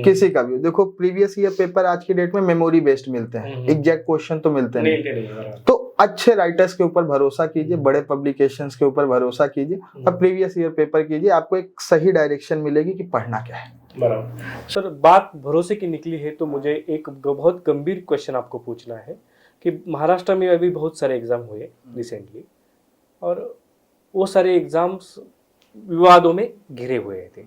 किसी का भी. देखो प्रीवियस ईयर पेपर आज की डेट में मेमोरी बेस्ड मिलते हैं, एग्जैक्ट क्वेश्चन तो मिलते नहीं. तो अच्छे राइटर्स के ऊपर भरोसा कीजिए, बड़े पब्लिकेशंस के ऊपर भरोसा कीजिए और प्रीवियस ईयर पेपर कीजिए. आपको एक सही डायरेक्शन मिलेगी कि पढ़ना क्या है. बराबर सर, बात भरोसे की निकली है तो मुझे एक बहुत गंभीर क्वेश्चन आपको पूछना है कि महाराष्ट्र में अभी बहुत सारे एग्जाम हुए रिसेंटली और वो सारे एग्जाम्स विवादों में घिरे हुए थे.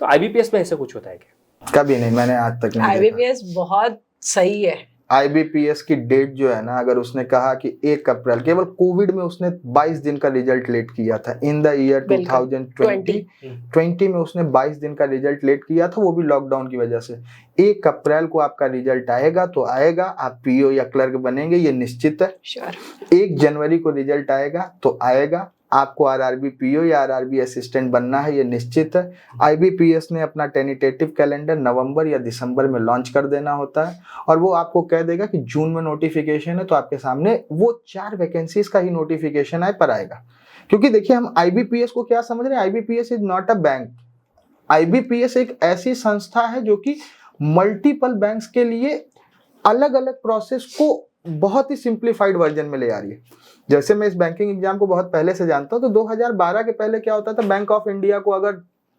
तो आईबीपीएस में ऐसा कुछ होता है क्या? कभी नहीं, मैंने आज तक नहीं. आईबीपीएस बहुत सही है. आईबीपीएस की डेट जो है ना, अगर उसने कहा कि 1 अप्रैल, केवल कोविड में उसने 22 दिन का रिजल्ट लेट किया था. इन द ईयर 2020 में उसने 22 दिन का रिजल्ट लेट किया था, वो भी लॉकडाउन की वजह से. 1 अप्रैल को आपका रिजल्ट आएगा तो आएगा, आप पीओ या क्लर्क बनेंगे ये निश्चित है. 1 जनवरी को रिजल्ट आएगा तो आएगा, आपको आरआरबी पीओ या आरआरबी असिस्टेंट बनना है ये निश्चित है. आईबीपीएस ने अपना टेंटेटिव कैलेंडर नवंबर या दिसंबर में लॉन्च कर देना होता है और वो आपको कह देगा कि जून में नोटिफिकेशन है, तो आपके सामने वो 4 वैकेंसीज का ही नोटिफिकेशन आए पर आएगा. क्योंकि देखिए हम आईबीपीएस को क्या समझ रहे हैं, IBPS is not a bank. IBPS एक ऐसी संस्था है जो कि मल्टीपल बैंक्स के लिए अलग अलग प्रोसेस को बहुत ही सिंप्लीफाइड वर्जन में ले आ रही है. जैसे मैं इस बैंकिंग एग्जाम को बहुत पहले से जानता हूं, तो 2012 के पहले क्या होता था, बैंक ऑफ इंडिया को अगर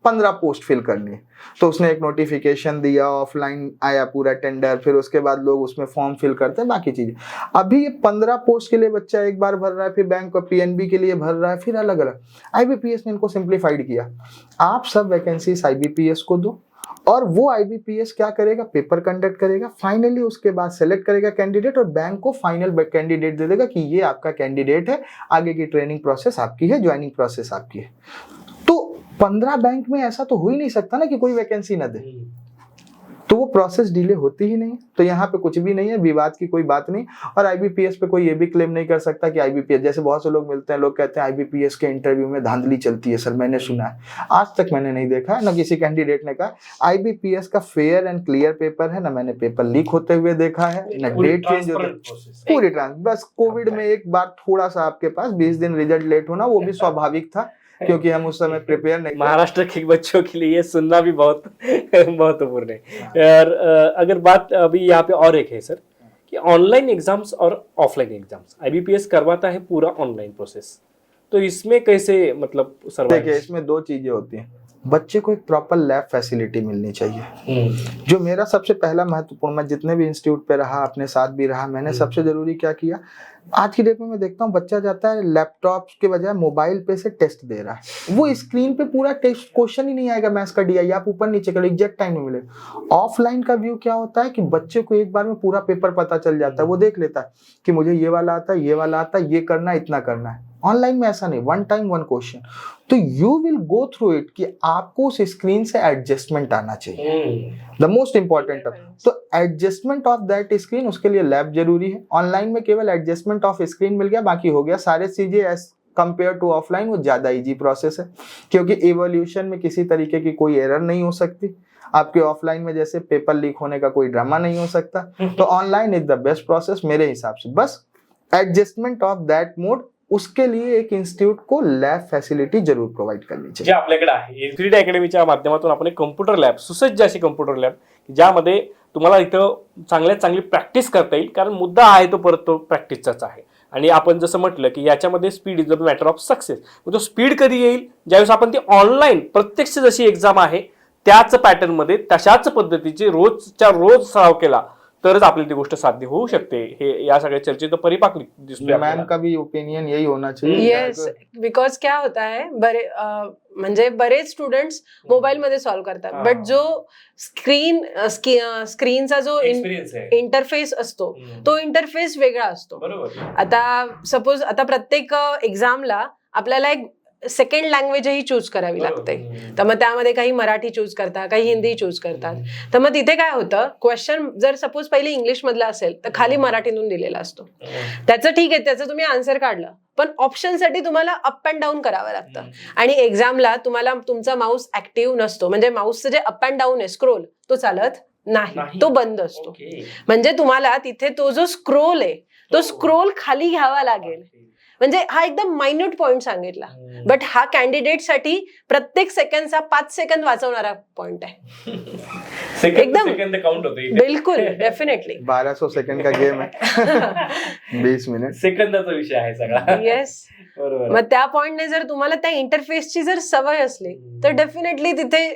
15 पोस्ट फिल करनी है तो उसने एक नोटिफिकेशन दिया, ऑफलाइन आया पूरा टेंडर, फिर उसके बाद लोग उसमें फॉर्म फिल करते हैं, बाकी चीजें. अभी ये 15 पोस्ट के लिए बच्चा एक बार भर रहा है, फिर बैंक और पीएनबी के लिए भर रहा है, फिर अलग अलग. आईबीपीएस ने इनको सिंप्लीफाइड किया. आप सब वैकेंसीज आईबीपीएस को दो और वो आईबीपीएस क्या करेगा, पेपर कंडक्ट करेगा, फाइनली उसके बाद सेलेक्ट करेगा कैंडिडेट और बैंक को फाइनल कैंडिडेट दे देगा कि ये आपका कैंडिडेट है, आगे की ट्रेनिंग प्रोसेस आपकी है, ज्वाइनिंग प्रोसेस आपकी है. तो 15 बैंक में ऐसा तो हो ही नहीं सकता ना कि कोई वैकेंसी ना दे, तो वो प्रोसेस डिले होती ही नहीं. तो यहाँ पे कुछ भी नहीं है, विवाद की कोई बात नहीं. और आईबीपीएस पे कोई ये भी क्लेम नहीं कर सकता कि आईबीपीएस, जैसे बहुत से लोग मिलते हैं, लोग कहते हैं आईबीपीएस के इंटरव्यू में धांधली चलती है. सर मैंने सुना है, आज तक मैंने नहीं देखा है, ना किसी कैंडिडेट ने कहा. आईबीपीएस का फेयर एंड क्लियर पेपर है, ना मैंने पेपर लीक होते हुए देखा है, ना डेट चेंज होते, पूरी बस कोविड में एक बार थोड़ा सा आपके पास 20 दिन रिजल्ट लेट होना, वो भी स्वाभाविक था क्योंकि हम उस समय प्रिपेयर नहीं. महाराष्ट्र के बच्चों के लिए सुनना भी बहुत महत्वपूर्ण है. और अगर बात अभी यहाँ पे और एक है सर कि ऑनलाइन एग्जाम्स और ऑफलाइन एग्जाम्स, आईबीपीएस करवाता है पूरा ऑनलाइन प्रोसेस, तो इसमें कैसे मतलब देखिए इसमें 2 चीजें होती हैं. बच्चे को एक प्रॉपर लैब फैसिलिटी मिलनी चाहिए। जो मेरा सबसे पहला महत्वपूर्ण, मैं जितने भी इंस्टीट्यूट पे रहा, अपने साथ भी रहा, मैंने सबसे जरूरी क्या किया, आज की डेट में मैं देखता हूँ बच्चा जाता है लैपटॉप के बजाय मोबाइल पे से टेस्ट दे रहा है। वो स्क्रीन पे पूरा टेस्ट क्वेश्चन ही नहीं आएगा, मैथ्स का DI आप ऊपर नीचे करो, एग्जैक्ट टाइम में मिलेगा। ऑफलाइन का व्यू क्या होता है कि बच्चे को एक बार में पूरा पेपर पता चल जाता है, वो देख लेता है कि मुझे ये वाला आता है, ये वाला आता है, ये करना है, इतना करना है। ऑनलाइन में ऐसा नहीं, वन टाइम वन क्वेश्चन, तो you will go through it कि आपको उस स्क्रीन से एडजस्टमेंट आना चाहिए, द मोस्ट इंपॉर्टेंट। तो एडजस्टमेंट ऑफ दैट स्क्रीन, उसके लिए लैब जरूरी है। ऑनलाइन में केवल एडजस्टमेंट ऑफ स्क्रीन मिल गया, बाकी हो गया। सारे चीजें एज कंपेयर टू ऑफलाइन वो ज्यादा इजी प्रोसेस है, क्योंकि इवोल्यूशन में किसी तरीके की कोई एरर नहीं हो सकती। आपके ऑफलाइन में जैसे पेपर लीक होने का कोई ड्रामा नहीं हो सकता, तो online is the best process मेरे हिसाब से। बस एडजस्टमेंट ऑफ दैट मोड, उसके लिए एक इंस्टीट्यूट को लॅब फॅसिलिटी जरूर प्रोव्हाइड करनी चाहिए। जे आपल्याकडे आहे इन्फिनिटी अकॅडमीच्या माध्यमातून आपण एक कम्प्युटर लॅब, सुसज्ज अशी कम्प्युटर लॅब, ज्यामध्ये तुम्हाला इथं चांगल्यात चांगली प्रॅक्टिस करता येईल, कारण मुद्दा आहे तो परत तो प्रॅक्टिसचाच आहे। आणि आपण जसं म्हटलं की याच्यामध्ये speed is the matter of success, तो स्पीड कधी येईल, ज्यावेळेस आपण ती ऑनलाईन प्रत्यक्ष जशी एक्झाम आहे त्याच पॅटर्न मध्ये तशाच पद्धतीची रोजच्या रोज सराव केला तरच आपल्याला ती गोष्ट साध्य होऊ शकते। हे या सगळ्या चर्चेचं परिपाक दिसतोय। मैम का भी ओपिनियन यही होना चाहिए। येस, बिकॉज क्या होता है म्हणजे बरेच स्टुडंट्स मोबाईल मध्ये सॉल्व्ह करतात, बट जो स्क्रीनचा जो इंटरफेस असतो तो इंटरफेस वेगळा असतो। आता सपोज आता प्रत्येक एक्झामला आपल्याला एक सेकंड लँग्वेजही चूज करावी लागते, तर मग त्यामध्ये काही मराठी चूज करतात, काही हिंदी चूज करतात। तर मग तिथे काय होतं, क्वेश्चन जर सपोज पहिले इंग्लिश मधला असेल तर खाली मराठीतून दिलेला असतो, त्याचं ठीक आहे, त्याचं तुम्ही आन्सर काढलं, पण ऑप्शन साठी तुम्हाला अप अँड डाऊन करावं लागतं। आणि एक्झामला तुम्हाला तुमचा माऊस ऍक्टिव्ह नसतो, म्हणजे माऊसचं जे अप अँड डाऊन आहे स्क्रोल तो चालत नाही, तो बंद असतो। म्हणजे तुम्हाला तिथे तो जो स्क्रोल आहे तो स्क्रोल खाली घ्यावा लागेल। म्हणजे हा एकदम मायन्यूट पॉइंट सांगितला, बट हा कॅन्डिडेट साठी प्रत्येक सेकंडचा 5 सेकंद वाचवणारा पॉइंट आहे। एकदम काउंट होते, बिलकुल, डेफिनेटली 1200 सेकंड का गेम है 20 मिनिट सेकंदाचा विषय आहे सगळा। येस, मग त्या पॉइंटने जर तुम्हाला त्या इंटरफेसची जर सवय असली तर डेफिनेटली तिथे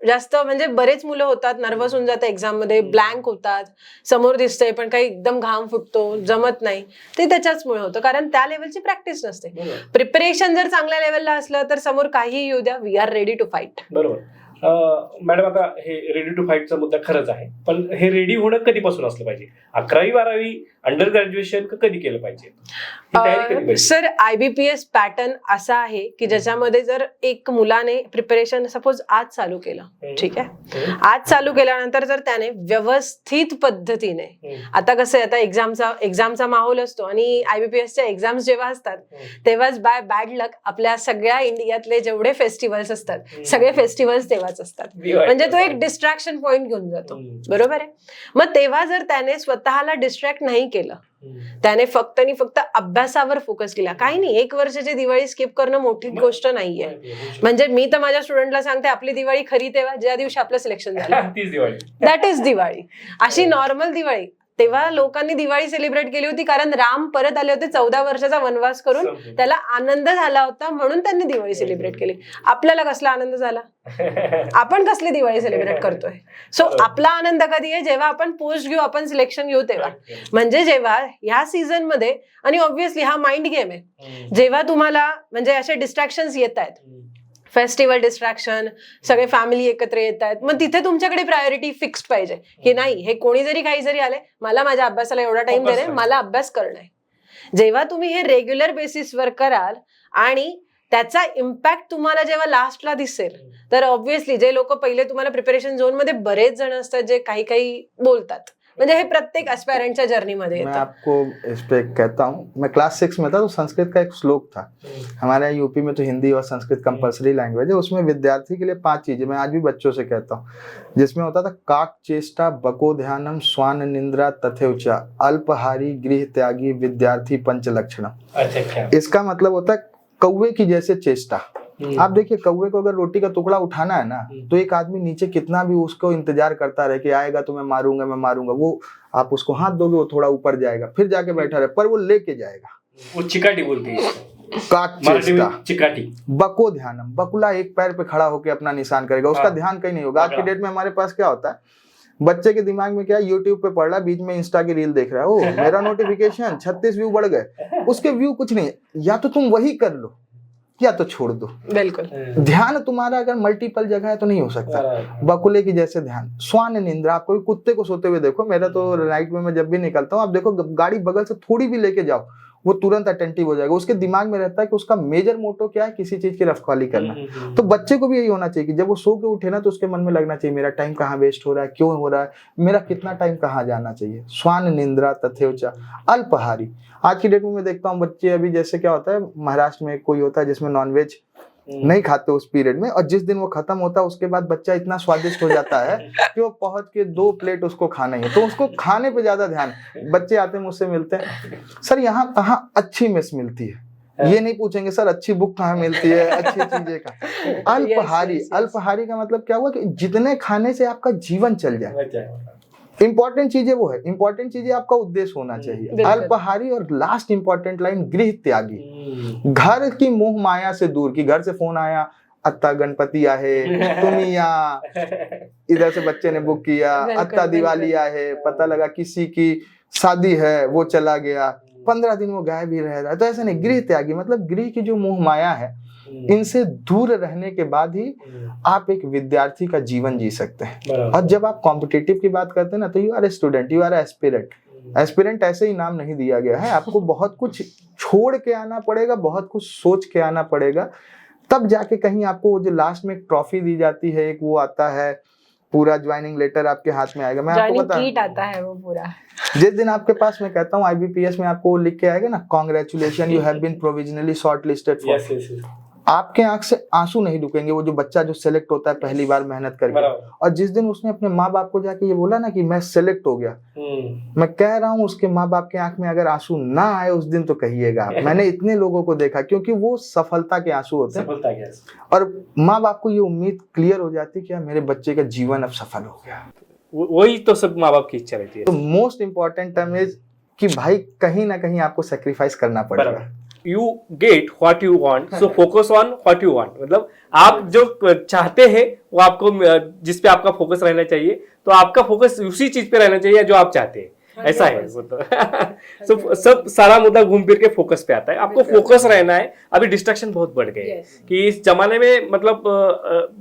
जास्त म्हणजे बरेच मुलं होतात नर्वस होऊन जातात एक्झाम मध्ये, ब्लँक होतात, समोर दिसतंय पण काही एकदम घाम फुटतो, जमत नाही, ते त्याच्याचमुळे होतं, कारण त्या लेवलची प्रॅक्टिस नसते। प्रिपरेशन जर चांगल्या लेवलला असलं तर समोर काही येऊ द्या, we are ready to fight. बरोबर मॅडम, आता हे रेडी टू फाईटचा मुद्दा खरंच आहे, पण हे रेडी होणं कधीपासून असलं पाहिजे? 11वी 12वी अंडर ग्रॅज्युएशन कधी केलं पाहिजे? सर, IBPS पॅटर्न असा आहे की ज्याच्यामध्ये जर एक मुलाने प्रिपरेशन सपोज आज चालू केलं, ठीक आहे, आज चालू केल्यानंतर जर त्याने व्यवस्थित पद्धतीने, आता कसं आहे, आता एक्झामचा माहोल असतो आणि IBPSच्या एक्झाम्स जेव्हा असतात तेव्हाच बाय बॅड लक आपल्या सगळ्या इंडियातले जेवढे फेस्टिवल्स असतात सगळे फेस्टिवल्स तेव्हाच असतात, म्हणजे तो एक डिस्ट्रॅक्शन पॉइंट घेऊन जातो, बरोबर आहे। मग तेव्हा जर त्याने स्वतःला डिस्ट्रॅक्ट नाही केलं, त्याने फक्त आणि फक्त अभ्यासावर फोकस केला, काही नाही, 1 वर्षाची दिवाळी स्किप करणं मोठी गोष्ट नाहीये। म्हणजे मी तर माझ्या स्टुडंटला सांगते, आपली दिवाळी खरी तेव्हा ज्या दिवशी आपलं सिलेक्शन झालं, दॅट इज दिवाळी। अशी नॉर्मल दिवाळी तेव्हा लोकांनी दिवाळी सेलिब्रेट केली होती, कारण राम परत आले होते 14 वर्षाचा वनवास करून, त्याला आनंद झाला होता म्हणून त्यांनी दिवाळी सेलिब्रेट केली। आपल्याला कसला आनंद झाला? आपण कसली दिवाळी सेलिब्रेट करतोय? सो आपला आनंद कधी आहे? जेव्हा आपण पोस्ट घेऊ, आपण सिलेक्शन घेऊ तेव्हा, म्हणजे जेव्हा ह्या सीझन मध्ये, आणि ऑब्व्हियसली हा माइंड गेम आहे, जेव्हा तुम्हाला म्हणजे असे डिस्ट्रॅक्शन्स येत आहेत, फेस्टिवल डिस्ट्रॅक्शन, सगळे फॅमिली एकत्र येत आहेत, मग तिथे तुमच्याकडे प्रायोरिटी फिक्स्ड पाहिजे की नाही, हे कोणी जरी काही जरी आले, मला माझ्या अभ्यासाला एवढा टाइम देणे, मला अभ्यास करणं। जेव्हा तुम्ही हे रेग्युलर बेसिसवर कराल आणि त्याचा इम्पॅक्ट तुम्हाला जेव्हा लास्टला दिसेल, तर ऑब्व्हियसली जे लोक पहिले तुम्हाला प्रिपरेशन झोन मध्ये बरेच जण असतात जे काही काही बोलतात, म्हणजे हे प्रत्येक एस्पायरंटच्या जर्नी मध्ये येतं। मैं आपको इस पे कहता हूँ, मैं क्लास 6 में था तो संस्कृत का एक श्लोक था, हमारे यहाँ यूपी में तो हिंदी और संस्कृत कंपलसरी लैंग्वेज है, उसमें विद्यार्थी के लिए 5 चीजें मैं आज भी बच्चों से कहता हूँ, जिसमें होता था काक चेष्टा बको ध्यानम स्वान निंद्रा तथेवचा अल्पहारी गृह त्यागी विद्यार्थी पंच लक्षणम। इसका मतलब होता है कौवे की जैसे चेष्टा। आप देखिए, कौवे को अगर रोटी का टुकड़ा उठाना है ना, तो एक आदमी नीचे कितना भी उसको इंतजार करता रहे कि आएगा तो मैं मारूंगा, वो आप उसको हाथ दोगे वो थोड़ा ऊपर जाएगा, फिर जाके बैठा रहे, पर वो लेके जाएगा, वो चिकाटी बोलती है। मराठी का में चिकाटी। बको ध्यानम, बकुला एक पैर पे खड़ा होकर अपना निशान करेगा, उसका हाँ। ध्यान कहीं नहीं होगा। आज की डेट में हमारे पास क्या होता है, बच्चे के दिमाग में क्या है, यूट्यूब पे पढ़ रहा है, बीच में इंस्टा की रील देख रहा है, ओ मेरा नोटिफिकेशन 36 व्यू बढ़ गए, उसके व्यू कुछ नहीं है। या तो तुम वही कर लो या तो छोड़ दो। बिल्कुल। ध्यान तुम्हारा अगर मल्टीपल जगह है तो नहीं हो सकता। बकुले की जैसे ध्यान, स्वान निंद्रा, आप कोई कुत्ते को सोते हुए देखो, मेरा तो नाइट में मैं जब भी निकलता हूँ, आप देखो गाड़ी बगल से थोड़ी भी लेके जाओ, वो तुरंत अटेंटिव हो जाएगा। उसके दिमाग में रहता है कि उसका मेजर मोटो क्या है, किसी चीज की रखवाली करना। तो बच्चे को भी यही होना चाहिए कि जब वो सो के उठे ना, तो उसके मन में लगना चाहिए मेरा टाइम कहाँ वेस्ट हो रहा है, क्यों हो रहा है, मेरा कितना टाइम कहाँ जाना चाहिए। स्वान निंद्रा तथेवचा अल्पहारी। आज की डेट में मैं देखता हूँ बच्चे, अभी जैसे क्या होता है, महाराष्ट्र में कोई होता है जिसमें नॉनवेज नहीं खाते उस पीरियड में, और जिस दिन वो खत्म होता है उसके बाद बच्चा इतना स्वादिष्ट हो जाता है कि वो पहुंच के 2 प्लेट उसको खाना ही है, तो उसको खाने पे ज्यादा ध्यान। बच्चे आते हैं मुझसे मिलते हैं, सर यहाँ कहाँ अच्छी मेस मिलती है, ये नहीं पूछेंगे सर अच्छी बुक कहाँ मिलती है, अच्छी चीजें कहाँ। अल्पहारी, अल्पहारी का मतलब क्या हुआ कि जितने खाने से आपका जीवन चल जाए। इंपॉर्टेंट चीजें वो है, इंपॉर्टेंट चीजें आपका उद्देश्य होना चाहिए। अल्पहारी। और लास्ट इंपॉर्टेंट लाइन, गृह त्यागी, घर की मोह माया से दूर की। घर से फोन आया, अत्ता गणपति आहे, तुम्ही या, इधर से बच्चे ने बुक किया, अत्ता दिवाली आहे, पता लगा किसी की शादी है, वो चला गया, 15 दिन वो गायब ही रह रहा है। तो ऐसा नहीं, गृह त्यागी मतलब गृह की जो मोह माया है, इनसे दूर रहने के बाद ही आप एक विद्यार्थी का जीवन जी सकते हैं। और जब आप कॉम्पिटिटिव की बात करते हैं ना, तो you are a student, you are aspirant. Aspirant ऐसे ही नाम नहीं दिया गया है, आपको बहुत कुछ छोड़ के आना पड़ेगा, बहुत कुछ सोच के आना पड़ेगा, तब जाके कहीं आपको वो जो लास्ट में ट्रॉफी दी जाती है, एक वो आता है, पूरा ज्वाइनिंग लेटर आपके हाथ में आएगा। मैं आपको बता, किट आता है वो पूरा। जिस दिन आपके पास, मैं कहता हूँ IBPS में आपको लिख के आएगा ना, congratulation you have been provisionally shortlisted for, आपके आंख से आंसू नहीं रुकेंगे। वो जो बच्चा जो सेलेक्ट होता है पहली बार मेहनत करके, और जिस दिन उसने अपने माँ बाप को जाके ये बोला ना कि मैं सेलेक्ट हो गया, मैं कह रहा हूँ उसके माँ बाप के आंख में अगर आंसू ना आए उस दिन, तो कहिएगा आप। मैंने इतने लोगों को देखा, क्योंकि वो सफलता के आंसू होते हैं, और माँ बाप को ये उम्मीद क्लियर हो जाती है कि मेरे बच्चे का जीवन अब सफल हो गया। वही तो सब माँ बाप की इच्छा रहती है। तो मोस्ट इंपॉर्टेंट टर्म इज कि भाई कहीं ना कहीं आपको सेक्रीफाइस करना पड़ेगा। You get what you want, so focus on what you want। मतलब आप जो चाहते हैं वो आपको, जिस पे आपका फोकस रहना चाहिए, तो आपका फोकस उसी चीज पे रहना चाहिए जो आप चाहते हैं। ऐसा है वो तो सब सारा मुद्दा घूम फिर के फोकस पे आता है। आपको फोकस रहना है। अभी डिस्ट्रैक्शन बहुत बढ़ गए हैं कि इस जमाने में, मतलब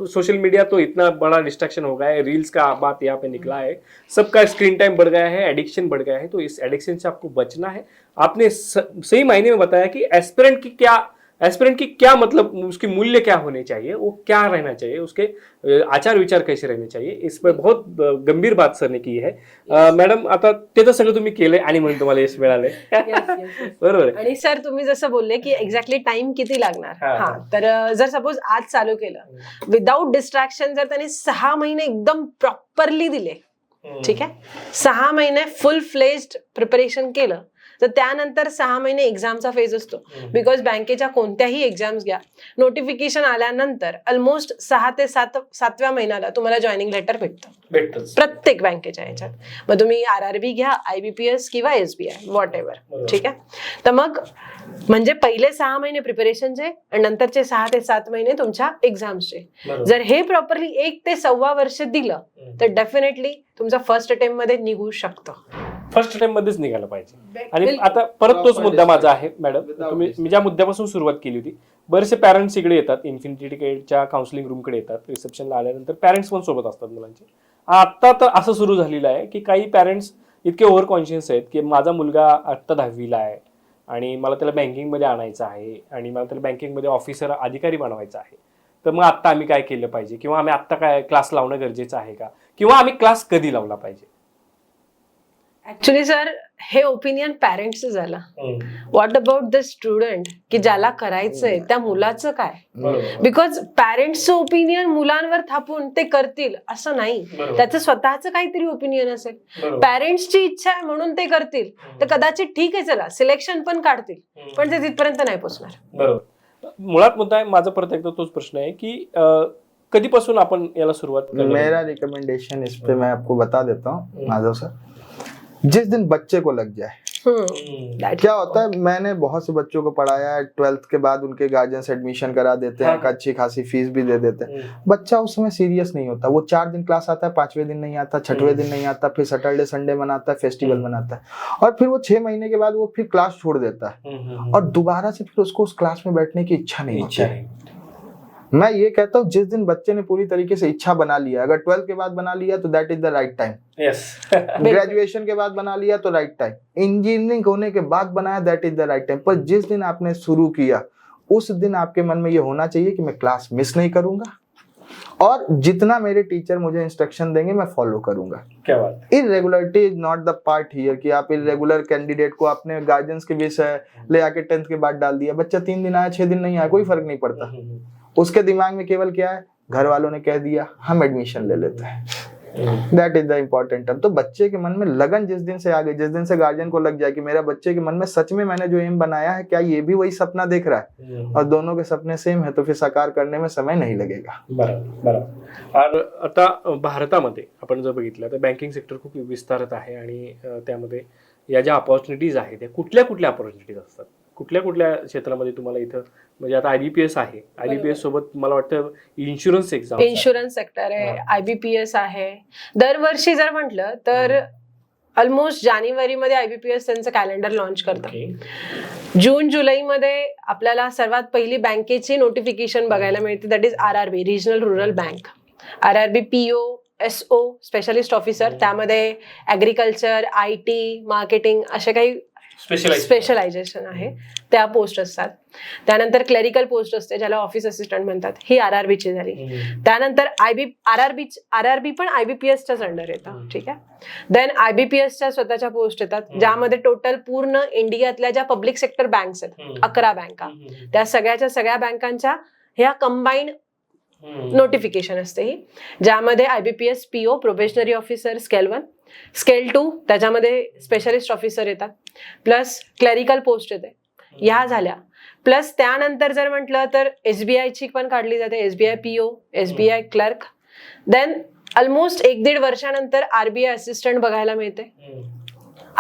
सोशल मीडिया तो इतना बड़ा डिस्ट्रैक्शन हो गया है, रील्स का बात यहाँ पे निकला है, सबका स्क्रीन टाइम बढ़ गया है, एडिक्शन बढ़ गया है। तो इस एडिक्शन से आपको बचना है। आपने सही मायने में बताया कि एस्पिरेंट की क्या मतलब, उसकी मूल्य क्या होने चाहिए, वो क्या रहना चाहिए, उसके आचार विचार कैसे रहने चाहिए, इस पर बहुत गंभीर बात सरने की है। मॅडम, आता ते तर सगळं तुम्ही केलंय आणि म्हणून तुम्हाला यश मिळालंय। बरोबर आहे। आणि सर तुम्ही जसं बोलले की एक्झॅक्टली टाइम किती लागणार, हा तर जर सपोज आज चालू केलं विदाउट डिस्ट्रॅक्शन, जर त्यांनी 6 महिने एकदम प्रॉपरली दिले, ठीक आहे, 6 महिने फुल फ्लेज्ड प्रिपरेशन केलं, तर त्यानंतर 6 महिने एक्झामचा फेज असतो। बिकॉज बँकेच्या कोणत्याही एक्झाम्स घ्या, नोटिफिकेशन आल्यानंतर ऑलमोस्ट 6 ते 7व्या महिन्याला तुम्हाला जॉईनिंग लेटर भेटतं प्रत्येक बँकेच्या ह्याच्यात। मग तुम्ही RRB घ्या, IBPS किंवा SBI वॉट एव्हर, ठीक आहे। तर मग म्हणजे पहिले 6 महिने प्रिपरेशनचे आणि नंतरचे 6 ते 7 महिने तुमच्या एक्झाम्सचे। जर हे प्रॉपरली 1 ते 1.25 वर्ष दिलं तर डेफिनेटली तुमचा फर्स्ट अटेम्प्ट मध्ये निघू शकतं। फर्स्ट टाइम मध्येच निघायला पाहिजे। आणि आता परत तोच मुद्दा माझा आहे मॅडम, मी ज्या मुद्द्यापासून सुरुवात केली होती, बरेचसे पॅरेंट्स इकडे येतात, इन्फिनिटी टिकेटच्या काउन्सिलिंग रूमकडे येतात, रिसेप्शनला आल्यानंतर पॅरेंट्स पण सोबत असतात मुलांचे। आता तर असं सुरू झालेलं आहे की काही पॅरेंट्स इतके ओव्हर कॉन्शियस आहेत की माझा मुलगा आत्ता 10वीला आहे आणि मला त्याला बँकिंगमध्ये आणायचं आहे आणि मला त्याला बँकिंगमध्ये ऑफिसर अधिकारी बनवायचं आहे, तर मग आत्ता आम्ही काय केलं पाहिजे, किंवा आम्ही आत्ता काय क्लास लावणं गरजेचं आहे का, किंवा आम्ही क्लास कधी लावला पाहिजे? ऍक्च्युली सर हे ओपिनियन पॅरेंट्सचं झालं। व्हॉट अबाउट द स्टुडंट, की ज्याला करायचंय त्या मुलाचं काय? बिकॉज पॅरेंट्सचं ओपिनियन मुलांवर थापून ते करतील असं नाही, त्याचं स्वतःचं काहीतरी ओपिनियन असेल। पॅरेंट्सची इच्छा आहे म्हणून ते करतील, तर कदाचित ठीक आहे, चला सिलेक्शन पण काढतील, पण ते तिथपर्यंत नाही पोहोचणार। बरोबर। मुळात मुद्दा आहे माझा परत एकदा तोच प्रश्न आहे की कधीपासून आपण याला सुरुवात? मेरा रिकमेंडेशन इस पे मैं आपको बता देता हूँ माधव सर, जिस दिन बच्चे को लग जाए क्या होता है, मैंने बहुत से बच्चों को पढ़ाया है, 12th के बाद उनके गार्जियंस एडमिशन करा देते हैं, अच्छी खासी फीस भी दे देते हैं, बच्चा उस समय सीरियस नहीं होता, वो 4 दिन क्लास आता है, 5वें दिन नहीं आता, 6वें दिन नहीं आता, फिर सैटरडे संडे मनाता है, फेस्टिवल मनाता है, और फिर वो 6 महीने के बाद वो फिर क्लास छोड़ देता है और दोबारा से फिर उसको उस क्लास में बैठने की इच्छा नहीं होती। मैं ये कहता हूँ जिस दिन बच्चे ने पूरी तरीके से इच्छा बना लिया, अगर 12th के बाद बना लिया तो that is the right time, graduation के बाद बना लिया तो राइट टाइम, इंजीनियरिंग होने के बाद बनाया that is the right time, पर जिस दिन आपने शुरू किया उस दिन आपके मन में ये होना चाहिए कि मैं क्लास मिस नहीं करूंगा और जितना मेरे टीचर मुझे इंस्ट्रक्शन देंगे मैं फॉलो करूंगा। क्या बात, irregularity is not the part here कि आप इरेगुलर कैंडिडेट को अपने गार्जियंस के विषय ले आके 10th के बाद डाल दिया, बच्चा 3 दिन आया 6 दिन नहीं आया, कोई फर्क नहीं पड़ता, उसके दिमाग में केवल क्या है, घर वालों ने कह दिया हम एडमिशन ले लेते हैं, that is the important term. तो बच्चे के मन में लगन जिस दिन से आ गई, जिस दिन से गार्जियन को लग जाए कि मेरा बच्चे के मन में सच में मैंने जो एम बनाया है क्या ये भी वही सपना देख रहा है और दोनों के सपने सेम है, तो फिर साकार करने में समय नाही लगेगा। बरोबर। आणि आता भारतामध्ये आपण जर बघितलं तर बँकिंग सेक्टर खूप विस्तारत आहे आणि त्यामध्ये या ज्या अपॉर्च्युनिटीज आहेत त्या कुठल्या कुठल्या अपॉर्च्युनिटीज असतात, कुठल्या कुठल्या क्षेत्रामध्ये तुम्हाला इथं, म्हणजे आता IBPS आहे, IBPS सोबत मला वाटतं इन्शुरन्स एक्झाम, इन्शुरन्स सेक्टर आहे, IBPS आहे, दरवर्षी जर म्हटलं तर ऑलमोस्ट जानेवारीमध्ये IBPS त्यांचं कॅलेंडर लॉन्च करतात, जून जुलैमध्ये आपल्याला सर्वात पहिली बँकेची नोटिफिकेशन बघायला मिळते, that is RRB, regional rural bank, RRB PO SO specialist officer, त्यामध्ये ऍग्रिकल्चर, IT, मार्केटिंग असे काही स्पेशलायझेशन आहे त्या पोस्ट असतात। त्यानंतर क्लेरिकल पोस्ट असते ज्याला ऑफिस असिस्टंट म्हणतात, ही RRB ची झाली। त्यानंतर RRB पण IBPSच्याच अंडर येतं, ठीक आहे। देन IBPSच्या स्वतःच्या पोस्ट येतात ज्यामध्ये टोटल पूर्ण इंडियातल्या ज्या पब्लिक सेक्टर बँक्स आहेत 11 बँका, त्या सगळ्याच्या सगळ्या बँकांच्या ह्या कंबाईंड नोटिफिकेशन असते ही, ज्यामध्ये IBPS PO probationary officer scale 1, scale 2 त्याच्यामध्ये स्पेशलिस्ट ऑफिसर येतात, प्लस क्लेरिकल पोस्ट येते, ह्या झाल्या। प्लस त्यानंतर जर म्हटलं तर SBI ची पण काढली जाते, SBI PO, SBI clerk, then almost 1-1.5 वर्षानंतर RBI असिस्टंट बघायला मिळते,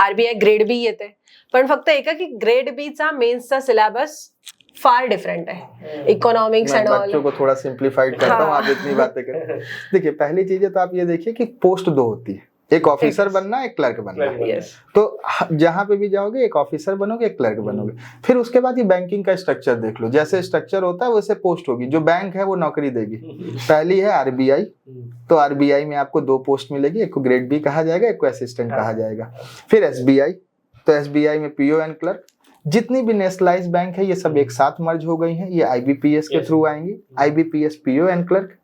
RBI ग्रेड B येते, पण फक्त एका की ग्रेड B चा मेन्सचा सिलेबस फार डिफरेंट है, इकोनॉमिक्स एंड ऑल। बच्चों को थोड़ा सिंप्लीफाइड करता हूँ, आप इतनी बातें करें। देखिए पहली चीज है तो आप ये देखिए कि पोस्ट 2 होती है, एक ऑफिसर बनना, एक क्लर्क बनना। तो जहां पे भी जाओगे एक ऑफिसर बनोगे, एक क्लर्क बनोगे। फिर उसके बाद ये बैंकिंग का स्ट्रक्चर देख लो, जैसे स्ट्रक्चर होता है वैसे पोस्ट होगी, जो बैंक है वो नौकरी देगी। पहली है RBI, तो RBI में आपको 2 पोस्ट मिलेगी, एक को ग्रेड B कहा जाएगा, एक को असिस्टेंट कहा जाएगा। फिर SBI, तो SBI में PO एंड क्लर्क। जितनी भी नेशनलाइज बैंक है ये सब एक साथ मर्ज हो गई हैं, ये IBPS के थ्रू आएंगी, IBPS PO एंड क्लर्क।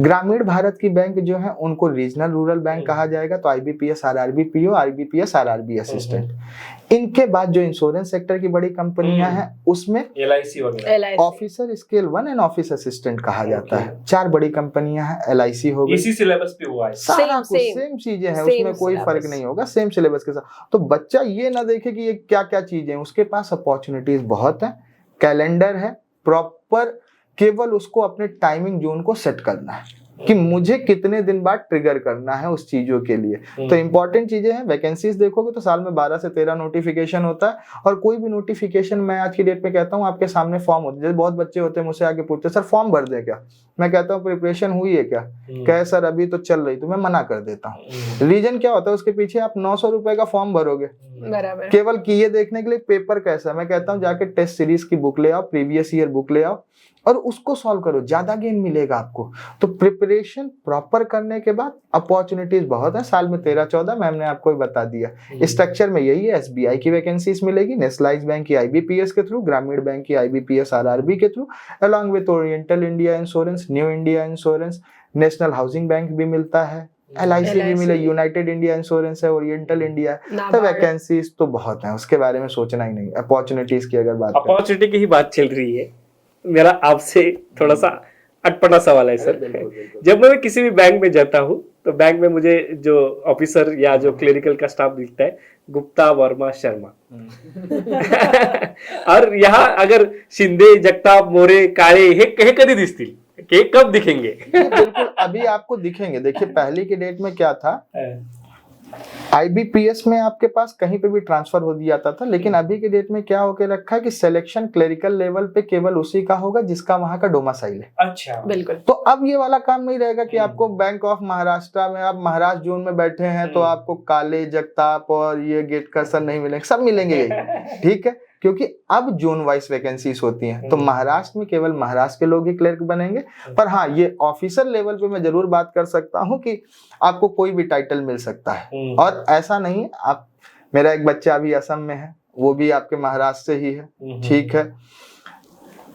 ग्रामीण भारत की बैंक जो है उनको रीजनल रूरल बैंक कहा जाएगा, तो IBPS RRB PO, IBPS RRB assistant. इनके बाद जो इंश्योरेंस सेक्टर की बड़ी कंपनियां हैं उसमें LIC वगैरह, officer scale 1 end office assistant कहा जाता है। 4 बड़ी कंपनियां हैं, LIC हो गई, इसी सिलेबस पे हुआ है, सारा कुछ सेम चीजें हैं, उसमें कोई फर्क नहीं होगा, सेम सिलेबस के साथ। तो बच्चा ये ना देखे कि ये क्या क्या चीजें, उसके पास अपॉर्चुनिटीज बहुत है, कैलेंडर है प्रॉपर, केवल उसको अपने टाइमिंग जोन को सेट करना है कि मुझे कितने दिन बाद ट्रिगर करना है उस चीजों के लिए। तो इंपॉर्टेंट चीजें हैं, वैकेंसीज देखोगे तो साल में 12 से 13 नोटिफिकेशन होता है, और कोई भी नोटिफिकेशन मैं आज की डेट में कहता हूँ आपके सामने फॉर्म होते हैं। जैसे बहुत बच्चे होते हैं मुझसे आके पूछते हैं सर फॉर्म भर दें क्या, मैं कहता हूँ प्रिपरेशन हुई है क्या, कहे सर अभी तो चल रही, तो मैं मना कर देता हूँ। रीजन क्या होता है उसके पीछे, आप 900 रुपए का फॉर्म भरोगे बराबर, केवल कि ये देखने के लिए पेपर कैसा है। मैं कहता हूँ जाके टेस्ट सीरीज की बुक ले आओ, प्रीवियस ईयर बुक ले आओ और उसको सॉल्व करो, ज्यादा गेन मिलेगा आपको। तो प्रिपरेशन प्रॉपर करने के बाद अपॉर्चुनिटीज बहुत है, साल में 13-14 मैम ने आपको बता दिया। स्ट्रक्चर में यही है, SBI की वैकेंसीज मिलेगी, नेशनलाइज बैंक की IBPS के थ्रू, ग्रामीण बैंक की IBPS RRB K through, along with oriental India insurance, new India insurance, national housing bank भी मिलता है, LIC भी मिले, यूनाइटेड इंडिया इंश्योरेंस है, ओरिएंटल इंडिया। तो वैकेंसीज तो बहुत है, उसके बारे में सोचना ही नहीं। अपॉर्चुनिटीज की अगर बात, अपॉर्चुनिटी की ही बात चल रही है, मेरा आपसे थोड़ा सा अटपटा सवाल है सर। जब मैं किसी भी बैंक में जाता हूँ तो बैंक में मुझे जो ऑफिसर या जो क्लेरिकल का स्टाफ दिखता है गुप्ता, वर्मा, शर्मा और यहाँ अगर शिंदे, जगताप, मोरे, काळे हे कधी दिसतील, हे कब दिखेंगे? बिल्कुल अभी आपको दिखेंगे। देखिए पहली की डेट में क्या था, IBPS में आपके पास कहीं पे भी ट्रांसफर हो दिया जाता था, लेकिन अभी के डेट में क्या होके रखा है कि सिलेक्शन क्लरिकल लेवल पे केवल उसी का होगा जिसका वहां का डोमिसाइल है। अच्छा, बिल्कुल। तो अब ये वाला काम नहीं रहेगा कि आपको बैंक ऑफ महाराष्ट्र में, आप महाराष्ट्र जोन में बैठे हैं तो आपको काले, जगताप और ये गेटकर सर नहीं मिलेंगे, सब मिलेंगे यही, ठीक है, क्योंकि अब जोन वाइज वैकेंसीज होती हैं। तो महाराष्ट्र में केवल महाराष्ट्र के लोग ही क्लर्क बनेंगे। पर हाँ, ये ऑफिसर लेवल पे मैं जरूर बात कर सकता हूँ कि आपको कोई भी टाइटल मिल सकता है, और ऐसा नहीं है। आप, मेरा एक बच्चा अभी असम में है, वो भी आपके महाराष्ट्र से ही है, ठीक है।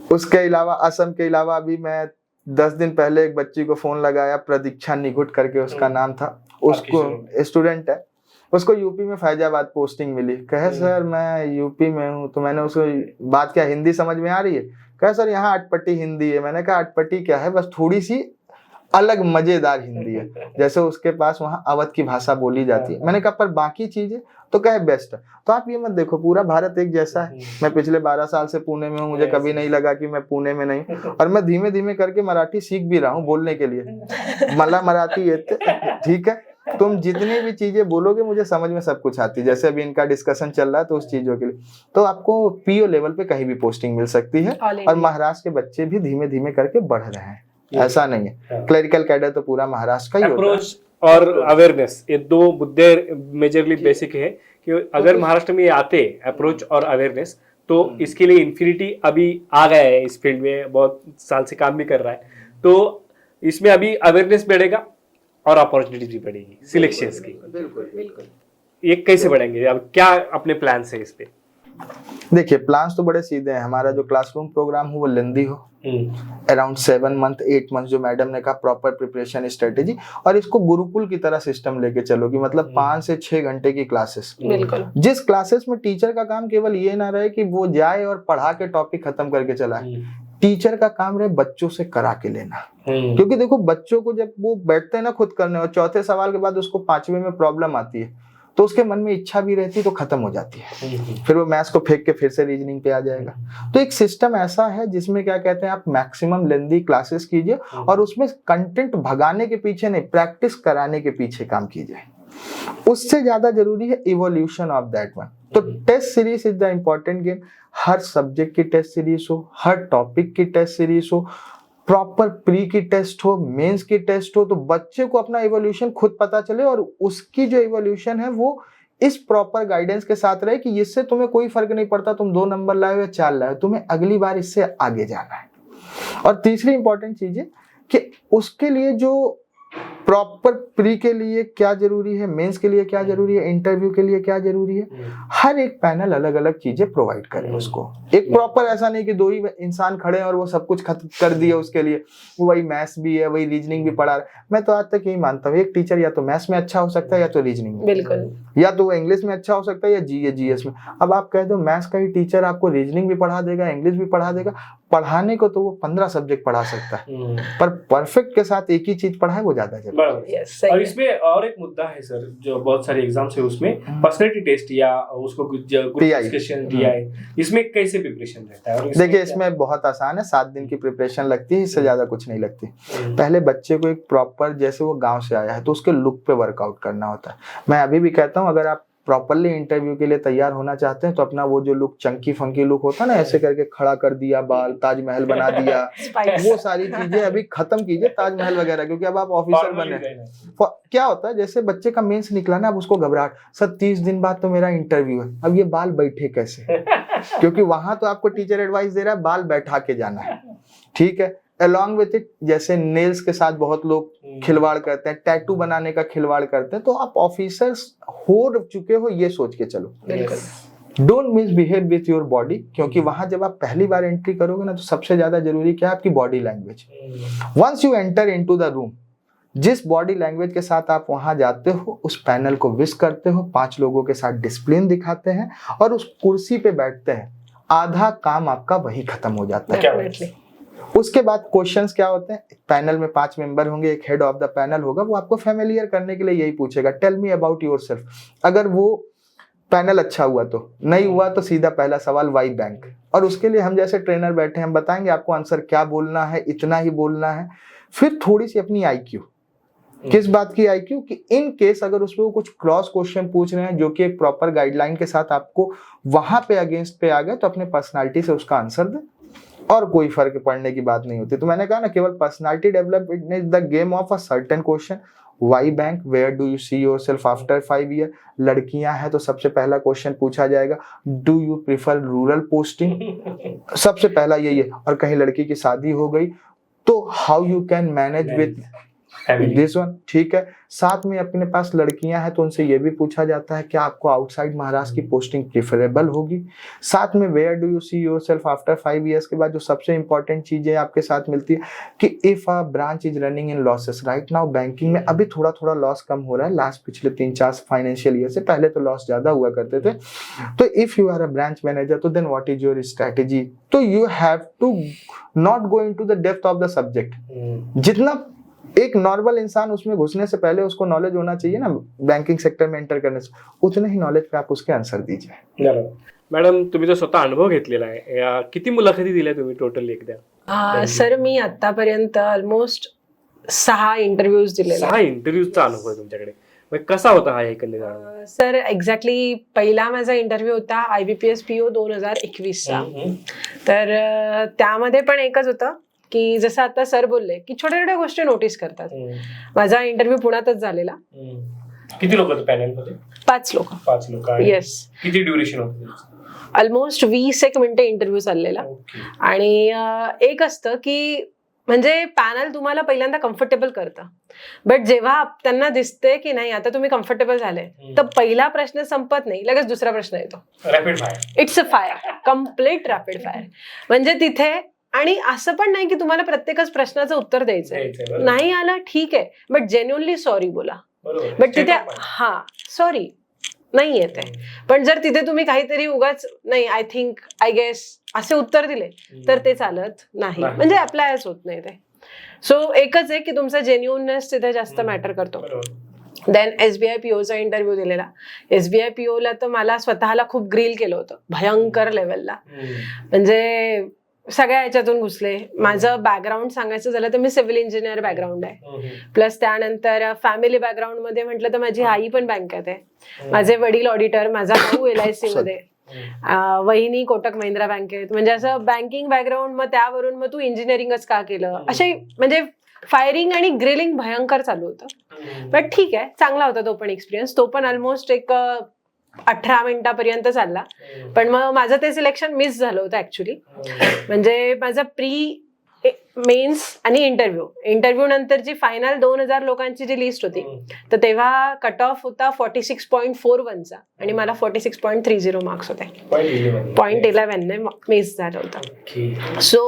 उसके अलावा, असम के अलावा, अभी मैं 10 दिन पहले एक बच्ची को फोन लगाया, प्रतीक्षा निगुट करके उसका नाम था, उसको स्टूडेंट है, उसको यूपी में फैजाबाद पोस्टिंग मिली। कहे सर मैं यूपी में हूँ। तो मैंने उसको बात क्या, हिंदी समझ में आ रही है? कहे सर यहाँ अटपटी हिंदी है। मैंने कहा अटपटी क्या है, बस थोड़ी सी अलग मजेदार हिंदी है, जैसे उसके पास वहाँ अवध की भाषा बोली जाती है। मैंने कहा पर बाकी चीजें तो कहे बेस्ट है। तो आप ये मत देखो, पूरा भारत एक जैसा है। मैं पिछले 12 साल से पुणे में हूँ, मुझे कभी नहीं लगा कि मैं पुणे में नहीं, और मैं धीमे धीमे करके मराठी सीख भी रहा हूँ बोलने के लिए। मला मराठी येते, ठीक है। तुम जितनी भी चीजें बोलोगे मुझे समझ में सब कुछ आती है। जैसे अभी इनका डिस्कशन चल रहा है तो उस चीजों के लिए तो आपको PO लेवल पे कहीं भी पोस्टिंग मिल सकती है, और महाराष्ट्र के बच्चे भी धीमे धीमे करके बढ़ रहे हैं, ऐसा नहीं है। क्लरिकल कैडर तो पूरा महाराष्ट्र का ही होता है। और अवेयरनेस, ये दो मुद्दे मेजरली बेसिक है कि अगर महाराष्ट्र में ये आते अप्रोच और अवेयरनेस, तो इसके लिए इन्फिनिटी अभी आ गया है इस फील्ड में, बहुत साल से काम भी कर रहा है। तो इसमें अभी अवेयरनेस बढ़ेगा और अपॉर्चुनिटी भी बढ़ेगी सिलेक्शंस की। बिल्कुल। ये कैसे बढ़ेंगे, अब क्या अपने प्लान है इस पे? देखिए, प्लान्स तो बड़े सीधे हैं। हमारा जो क्लासरूम प्रोग्राम हो वो लेंदी हो, अराउंड 7 मंथ 8 मंथ, जो मैडम ने कहा प्रॉपर प्रिपरेशन स्ट्रेटेजी, और इसको गुरुकुल की तरह सिस्टम लेके चलो कि मतलब 5 से 6 घंटे की क्लासेस। बिल्कुल। जिस क्लासेस में टीचर का काम केवल ये ना रहे कि वो जाए और पढ़ा के टॉपिक खत्म करके चला है, टीचर का काम रहे बच्चों से करा के लेना। क्योंकि देखो, बच्चों को जब वो बैठते हैं ना खुद करने, और चौथे सवाल के बाद उसको 5वें में प्रॉब्लम आती है, तो उसके मन में इच्छा भी रहती है तो खत्म हो जाती है। फिर वो मैथ्स को फेंक के फिर से रीजनिंग पे आ जाएगा। तो एक सिस्टम ऐसा है जिसमें क्या कहते हैं, आप मैक्सिमम लेंदी क्लासेस कीजिए, और उसमें कंटेंट भगाने के पीछे नहीं, प्रैक्टिस कराने के पीछे काम कीजिए। उससे ज्यादा जरूरी है इवोल्यूशन ऑफ दैट वन। तो test series is the important game. हर सब्जेक्ट की टेस्ट सीरीज हो, हर टॉपिक की टेस्ट सीरीज हो, प्रॉपर प्री की टेस्ट हो, मेंस की टेस्ट हो, तो बच्चे को अपना इवोल्यूशन खुद पता चले, और उसकी जो इवोल्यूशन है वो इस प्रॉपर गाइडेंस के साथ रहे कि इससे तुम्हें कोई फर्क नहीं पड़ता तुम 2 नंबर लाए हो या 4 लाए हो, तुम्हें अगली बार इससे आगे जाना है। और तीसरी इंपॉर्टेंट चीज है कि उसके लिए जो प्रॉपर प्री के लिए क्या जरूरी है, मेंस के लिए क्या जरूरी है, इंटरव्यू के लिए क्या जरूरी है, हर एक पैनल अलग अलग चीजें प्रोवाइड करे उसको। एक प्रॉपर ऐसा नहीं कि 2 ही इंसान खड़े हैं और वो सब कुछ खत्म कर दिया उसके लिए, वो वही मैथ्स भी है, वही रीजनिंग भी पढ़ा रहा है। मैं तो आज तक यही मानता हूँ, एक टीचर या तो मैथ्स में अच्छा हो सकता है या तो रीजनिंग में, बिल्कुल, या तो वो इंग्लिश में अच्छा हो सकता है या GS में। अब आप कह दो मैथ्स का ही टीचर आपको रीजनिंग भी पढ़ा देगा, इंग्लिश भी पढ़ा देगा, पढ़ाने को तो वो 15 सब्जेक्ट पढ़ा सकता है, पर परफेक्ट के साथ एक ही चीज पढ़ाए वो ज्यादा जरूरी है। और इसमें और एक मुद्दा है सर, जो बहुत सारे एग्जाम्स है उसमें पर्सनैलिटी टेस्ट या उसको डिस्कशन TI, इसमें कैसे प्रिपरेशन रहता है? देखिए, इसमें बहुत आसान है, 7 दिन की प्रिपरेशन लगती है, इससे ज्यादा कुछ नहीं लगती। पहले बच्चे को एक प्रॉपर, जैसे वो गांव से आया है तो उसके लुक पे वर्कआउट करना होता है। मैं अभी भी कहता हूँ, अगर आप प्रॉपरली इंटरव्यू के लिए तैयार होना चाहते हैं तो अपना वो जो लुक, चंकी फंकी लुक होता है ना, ऐसे करके खड़ा कर दिया, बाल ताजमहल बना दिया, वो सारी चीजें अभी खत्म कीजिए, ताजमहल वगैरह, क्योंकि अब आप ऑफिसर बने। क्या होता है, जैसे बच्चे का मेंस निकला ना, अब उसको घबराहट, सर 30 दिन बाद तो मेरा इंटरव्यू है, अब ये बाल बैठे कैसे? क्योंकि वहां तो आपको टीचर एडवाइस दे रहा है बाल बैठा के जाना है, ठीक है। अलॉन्ग विथ इट, जैसे नेल्स के साथ बहुत लोग खिलवाड़ करते हैं, टैटू बनाने का खिलवाड़ करते हैं, तो आप ऑफिसर्स हो चुके हो ये सोच के चलो। Don't misbehave with your body, क्योंकि वहां जब आप पहली बार एंट्री करोगे ना, तो सबसे ज्यादा जरूरी क्या है, आपकी body language. Once you enter into the room, जिस बॉडी लैंग्वेज के साथ आप वहां जाते हो, उस पैनल को विश करते हो, 5 लोगों के साथ डिसिप्लिन दिखाते हैं और उस कुर्सी पे बैठते हैं, आधा काम आपका वही खत्म हो जाता है। उसके बाद क्वेश्चंस क्या होते हैं, पैनल में 5 मेंबर होंगे, एक हेड ऑफ द पैनल होगा, वो आपको फेमिलियर करने के लिए यही पूछेगा, टेल मी अबाउट योरसेल्फ। अगर वो पैनल अच्छा हुआ तो, नहीं हुआ तो सीधा पहला सवाल वाई बैंक। और उसके लिए हम जैसे ट्रेनर बैठे, हम बताएंगे आपको आंसर क्या बोलना है, इतना ही बोलना है। फिर थोड़ी सी अपनी IQ, किस बात की IQ कि इन केस अगर उसमें वो कुछ क्रॉस क्वेश्चन पूछ रहे हैं जो कि एक प्रॉपर गाइडलाइन के साथ आपको वहां पे अगेंस्ट पे आ गए तो अपने पर्सनालिटी से उसका आंसर दे और कोई फर्क पड़ने की बात नहीं होती। तो मैंने कहा ना केवल personality development is the game of a certain question. Why bank, where do you see yourself after 5 year. लड़कियां हैं तो सबसे पहला क्वेश्चन पूछा जाएगा do you prefer rural posting, सबसे पहला यही है। और कहीं लड़की की शादी हो गई तो हाउ यू कैन मैनेज विद दिस वन, ठीक है। साथ में अपने पास लड़कियां हैं तो उनसे ये भी पूछा जाता है कि आपको आउटसाइड महाराष्ट्र की पोस्टिंग प्रेफरेबल होगी। साथ में where do you see yourself after 5 years के बाद जो सबसे इंपॉर्टेंट चीजें आपके साथ मिलती है कि if a branch is running in losses right now, banking में अभी थोड़ा थोड़ा लॉस कम हो रहा है, लास्ट पिछले 3-4 फाइनेंशियल ईयर से, पहले तो लॉस ज्यादा हुआ करते थे। तो if you are a branch manager तो then what is your strategy. तो you have to not go into the depth of the subject. जितना एक नॉर्मल इंसान उसमें घुसने से पहले उसको नॉलेज होना चाहिए ना बँकिंग सेक्टर में एंटर करने से, उतने ही नॉलेज पे आप उसके आन्सर दीजिए। मॅडम तुम्ही जो स्वतः अनुभव घेतलेला आहे, किती मुलाखती दिल्या तुम्ही टोटल एकदा? सर मी आतापर्यंत ऑलमोस्ट 6 इंटरव्ह्यूज दिलेले. 6 इंटरव्ह्यूचा अनुभव आहे तुमच्याकडे, मग कसा होता हा एकंदरीत अनुभव? सर एक्झॅक्टली पहिला माझा इंटरव्ह्यू होता IBPS PO 2021चा. तर त्यामध्ये पण एकच होतं की जसं आता सर बोलले की छोट्या छोट्या गोष्टी नोटीस करतात. माझा इंटरव्ह्यू पुण्यातच झालेला. किती लोक पॅनल मध्ये? 5 लोक. 5 लोक. येस. किती ड्युरेशन होतं? ऑलमोस्ट 20 मिनिटं इंटरव्ह्यू चाललेला. आणि एक असतं की म्हणजे पॅनल तुम्हाला पहिल्यांदा कम्फर्टेबल करतं, बट जेव्हा त्यांना दिसते की नाही आता तुम्ही कम्फर्टेबल झाले तर पहिला प्रश्न संपत नाही, लगेच दुसरा प्रश्न येतो. Rapid fire. It's a fire, complete rapid fire. म्हणजे तिथे आणि असं पण नाही की तुम्हाला प्रत्येकच प्रश्नाचं उत्तर द्यायचंय, नाही आलं ठीक आहे बट जेन्युअनली सॉरी बोला. बट तिथे सॉरी नाही येते, पण जर तिथे तुम्ही काहीतरी उगाच नाही आय थिंक आय गेस असे उत्तर दिले तर ते चालत नाही, म्हणजे अप्लायच होत नाही ते. सो एकच आहे की तुमचा जेन्युअननेस तिथे जास्त मॅटर करतो. देन SBI POचा इंटरव्ह्यू दिलेला. SBI POला तर मला स्वतःला खूप ग्रिल केलं होतं भयंकर लेवलला. म्हणजे सगळ्या ह्याच्यातून घुसले. माझं बॅकग्राऊंड सांगायचं झालं तर मी सिव्हिल इंजिनियर बॅकग्राऊंड आहे, प्लस त्यानंतर फॅमिली बॅकग्राऊंड मध्ये म्हटलं तर माझी आई पण बँकेत आहे, माझे वडील ऑडिटर, माझा भाऊ LIC मध्ये, वहिनी कोटक महिंद्रा बँकेत. म्हणजे असं बँकिंग बॅकग्राऊंड, मग त्यावरून मग तू इंजिनिअरिंगच का केलं, असे म्हणजे फायरिंग आणि ग्रिलिंग भयंकर चालू होतं. बट ठीक आहे, चांगला होता तो पण एक्सपिरियन्स. तो पण ऑलमोस्ट एक 18 मिनिटापर्यंत चालला. पण मग माझं ते सिलेक्शन मिस झालं होतं ऍक्च्युली. म्हणजे माझा प्री मेन्स आणि इंटरव्ह्यू नंतरची फायनल 2000 लोकांची जी लिस्ट होती तर तेव्हा कट ऑफ होता 46.41चा आणि मला 46.30 मार्क्स होते. 0.11ने मिस झालं होतं. सो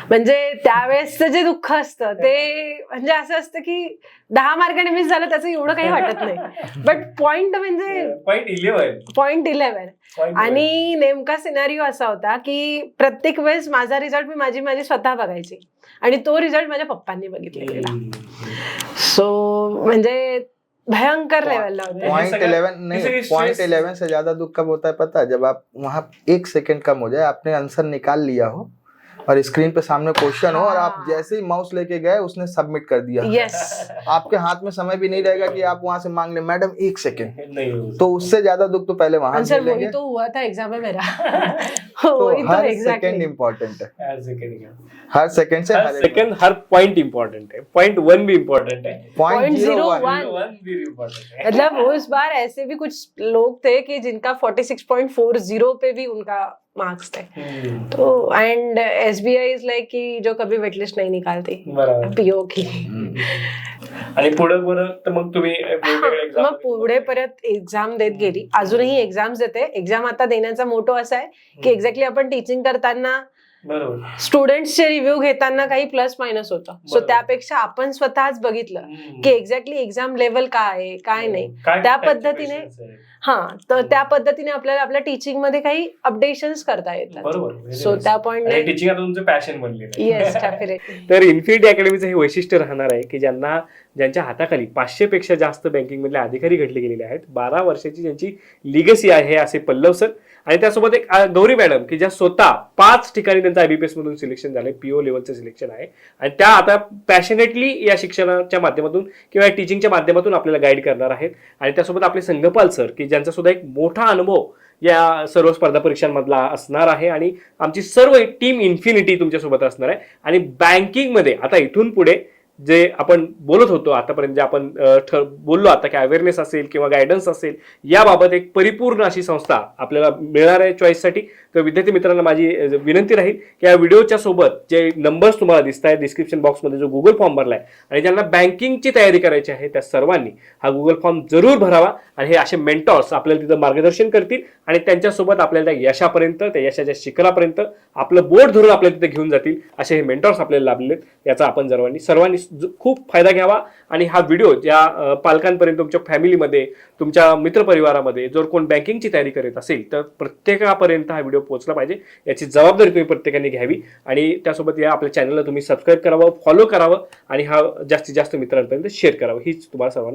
म्हणजे त्यावेळेसचं जे दुःख असतं ते म्हणजे असं असतं की 10 मार्काने मिस झालं त्याचं एवढं काही वाटत नाही, बट पॉइंट म्हणजे 0.11. आणि नेमका सिनारिओ असा होता की प्रत्येक वेळेस माझा रिझल्ट मी माझी स्वतः बघायची आणि तो रिझल्ट माझ्या पप्पांनी बघितलेला. सो म्हणजे भयंकर लेवलला होता. 0.11 से ज्यादा दुख कब होता है पता है? जब आप वहाँ 1 सेकंड कम हो जाए, आपने आंसर निकाल लिया हो और स्क्रीन पे सामने क्वेश्चन हो और आप जैसे ही माउस लेके गए उसने सबमिट कर दिया. यस. आपके हाथ में समय भी नहीं रहेगा कि आप वहां से मांग ले मैडम 1 सेकंड. तो उससे ज्यादा दुख तो पहले वहां से लेंगे. तो हुआ था एग्जाम में मेरा. तो हर सेकंड इम्पोर्टेंट है, हर सेकंड से हर पॉइंट इम्पोर्टेंट है. 0.1 भी इम्पोर्टेंट है. 0.01 भी इम्पोर्टेंट है. मतलब उस बार ऐसे भी कुछ लोग थे कि जिनका 46.40 पे भी उनका मार्क्स थे. तो एंड SBI इज लाइक की जो कभी वेटलिस्ट नहीं निकालती PO की. आणि पुढे तर मग तुम्ही मग पुढे परत एक्झाम देत गेली. अजूनही एक्झाम्स देते. एक्झाम आता देण्याचा मोटो असा आहे की एक्झॅक्टली आपण टीचिंग करताना स्टुडंट्सचे रिव्ह्यू घेताना काही प्लस मायनस होतं. सो त्यापेक्षा आपण स्वतःच बघितलं की एक्झॅक्टली एक्झाम लेवल काय आहे काय नाही, त्या पद्धतीने तर त्या पद्धतीने आपल्याला आपल्या टीचिंग मध्ये काही अपडेशन्स करता येतात. सो त्या पॉइंटने टीचिंग आता तुमचं पॅशन बनले. Yes definitely. तर इन्फिनिटी अकॅडमीचं हे वैशिष्ट्य राहणार आहे की ज्यांना ज्यांच्या हाताखाली 500 पेक्षा जास्त बँकिंगमधले अधिकारी घडले गेलेले आहेत, 12 वर्षाची ज्यांची लिगसी आहे असे पल्लव सर, आणि त्यासोबत एक गौरी मॅडम की ज्या स्वतः 5 ठिकाणी त्यांचं IBPS मधून सिलेक्शन झालंय, PO लेवलचं सिलेक्शन आहे, आणि त्या आता पॅशनेटली या शिक्षणाच्या माध्यमातून किंवा टीचिंगच्या माध्यमातून आपल्याला गाईड करणार आहेत. आणि त्यासोबत आपले संघपाल सर की ज्यांचा सुद्धा एक मोठा अनुभव या सर्व स्पर्धा परीक्षांमधला असणार आहे, आणि आमची सर्व टीम इन्फिनिटी तुमच्यासोबत असणार आहे. आणि बँकिंगमध्ये आता इथून पुढे जे आपण बोलत होतो आतापर्यंत, जे आपण बोललो आता की अवेअरनेस असेल किंवा गायडन्स असेल, याबाबत एक परिपूर्ण अशी संस्था आपल्याला मिळणार आहे चॉईससाठी. तर विद्यार्थी मित्रांना माझी विनंती राहील की या व्हिडिओच्या सोबत जे नंबर्स तुम्हाला दिसत आहेत डिस्क्रिप्शन बॉक्समध्ये, जो गुगल फॉर्म भरलाय आणि ज्यांना बँकिंगची तयारी करायची आहे त्या सर्वांनी हा गुगल फॉर्म जरूर भरावा. आणि हे असे मेंटॉर्स आपल्याला तिथं मार्गदर्शन करतील आणि त्यांच्यासोबत आपल्याला त्या यशापर्यंत, त्या यशाच्या शिखरापर्यंत आपलं बोट धरून आपल्याला तिथे घेऊन जातील, असे हे मेंटॉर्स आपल्याला लाभलेले आहेत. याचा आपण सर्वांनी खूप फायदा घ्यावा. आणि हा व्हिडिओ ज्या पालकांपर्यंत, तुमच्या फॅमिलीमध्ये, तुमच्या मित्रपरिवारामध्ये जर कोण बँकिंगची तयारी करत असेल तर प्रत्येकापर्यंत हा व्हिडिओ पोहोचला पाहिजे, याची जबाबदारी तुम्ही प्रत्येकाने घ्यावी. आणि त्यासोबत या आपल्या चॅनलला तुम्ही सबस्क्राईब करावं, फॉलो करावं आणि हा जास्तीत जास्त मित्रांपर्यंत शेअर करावं, हीच तुम्हाला सर्वांना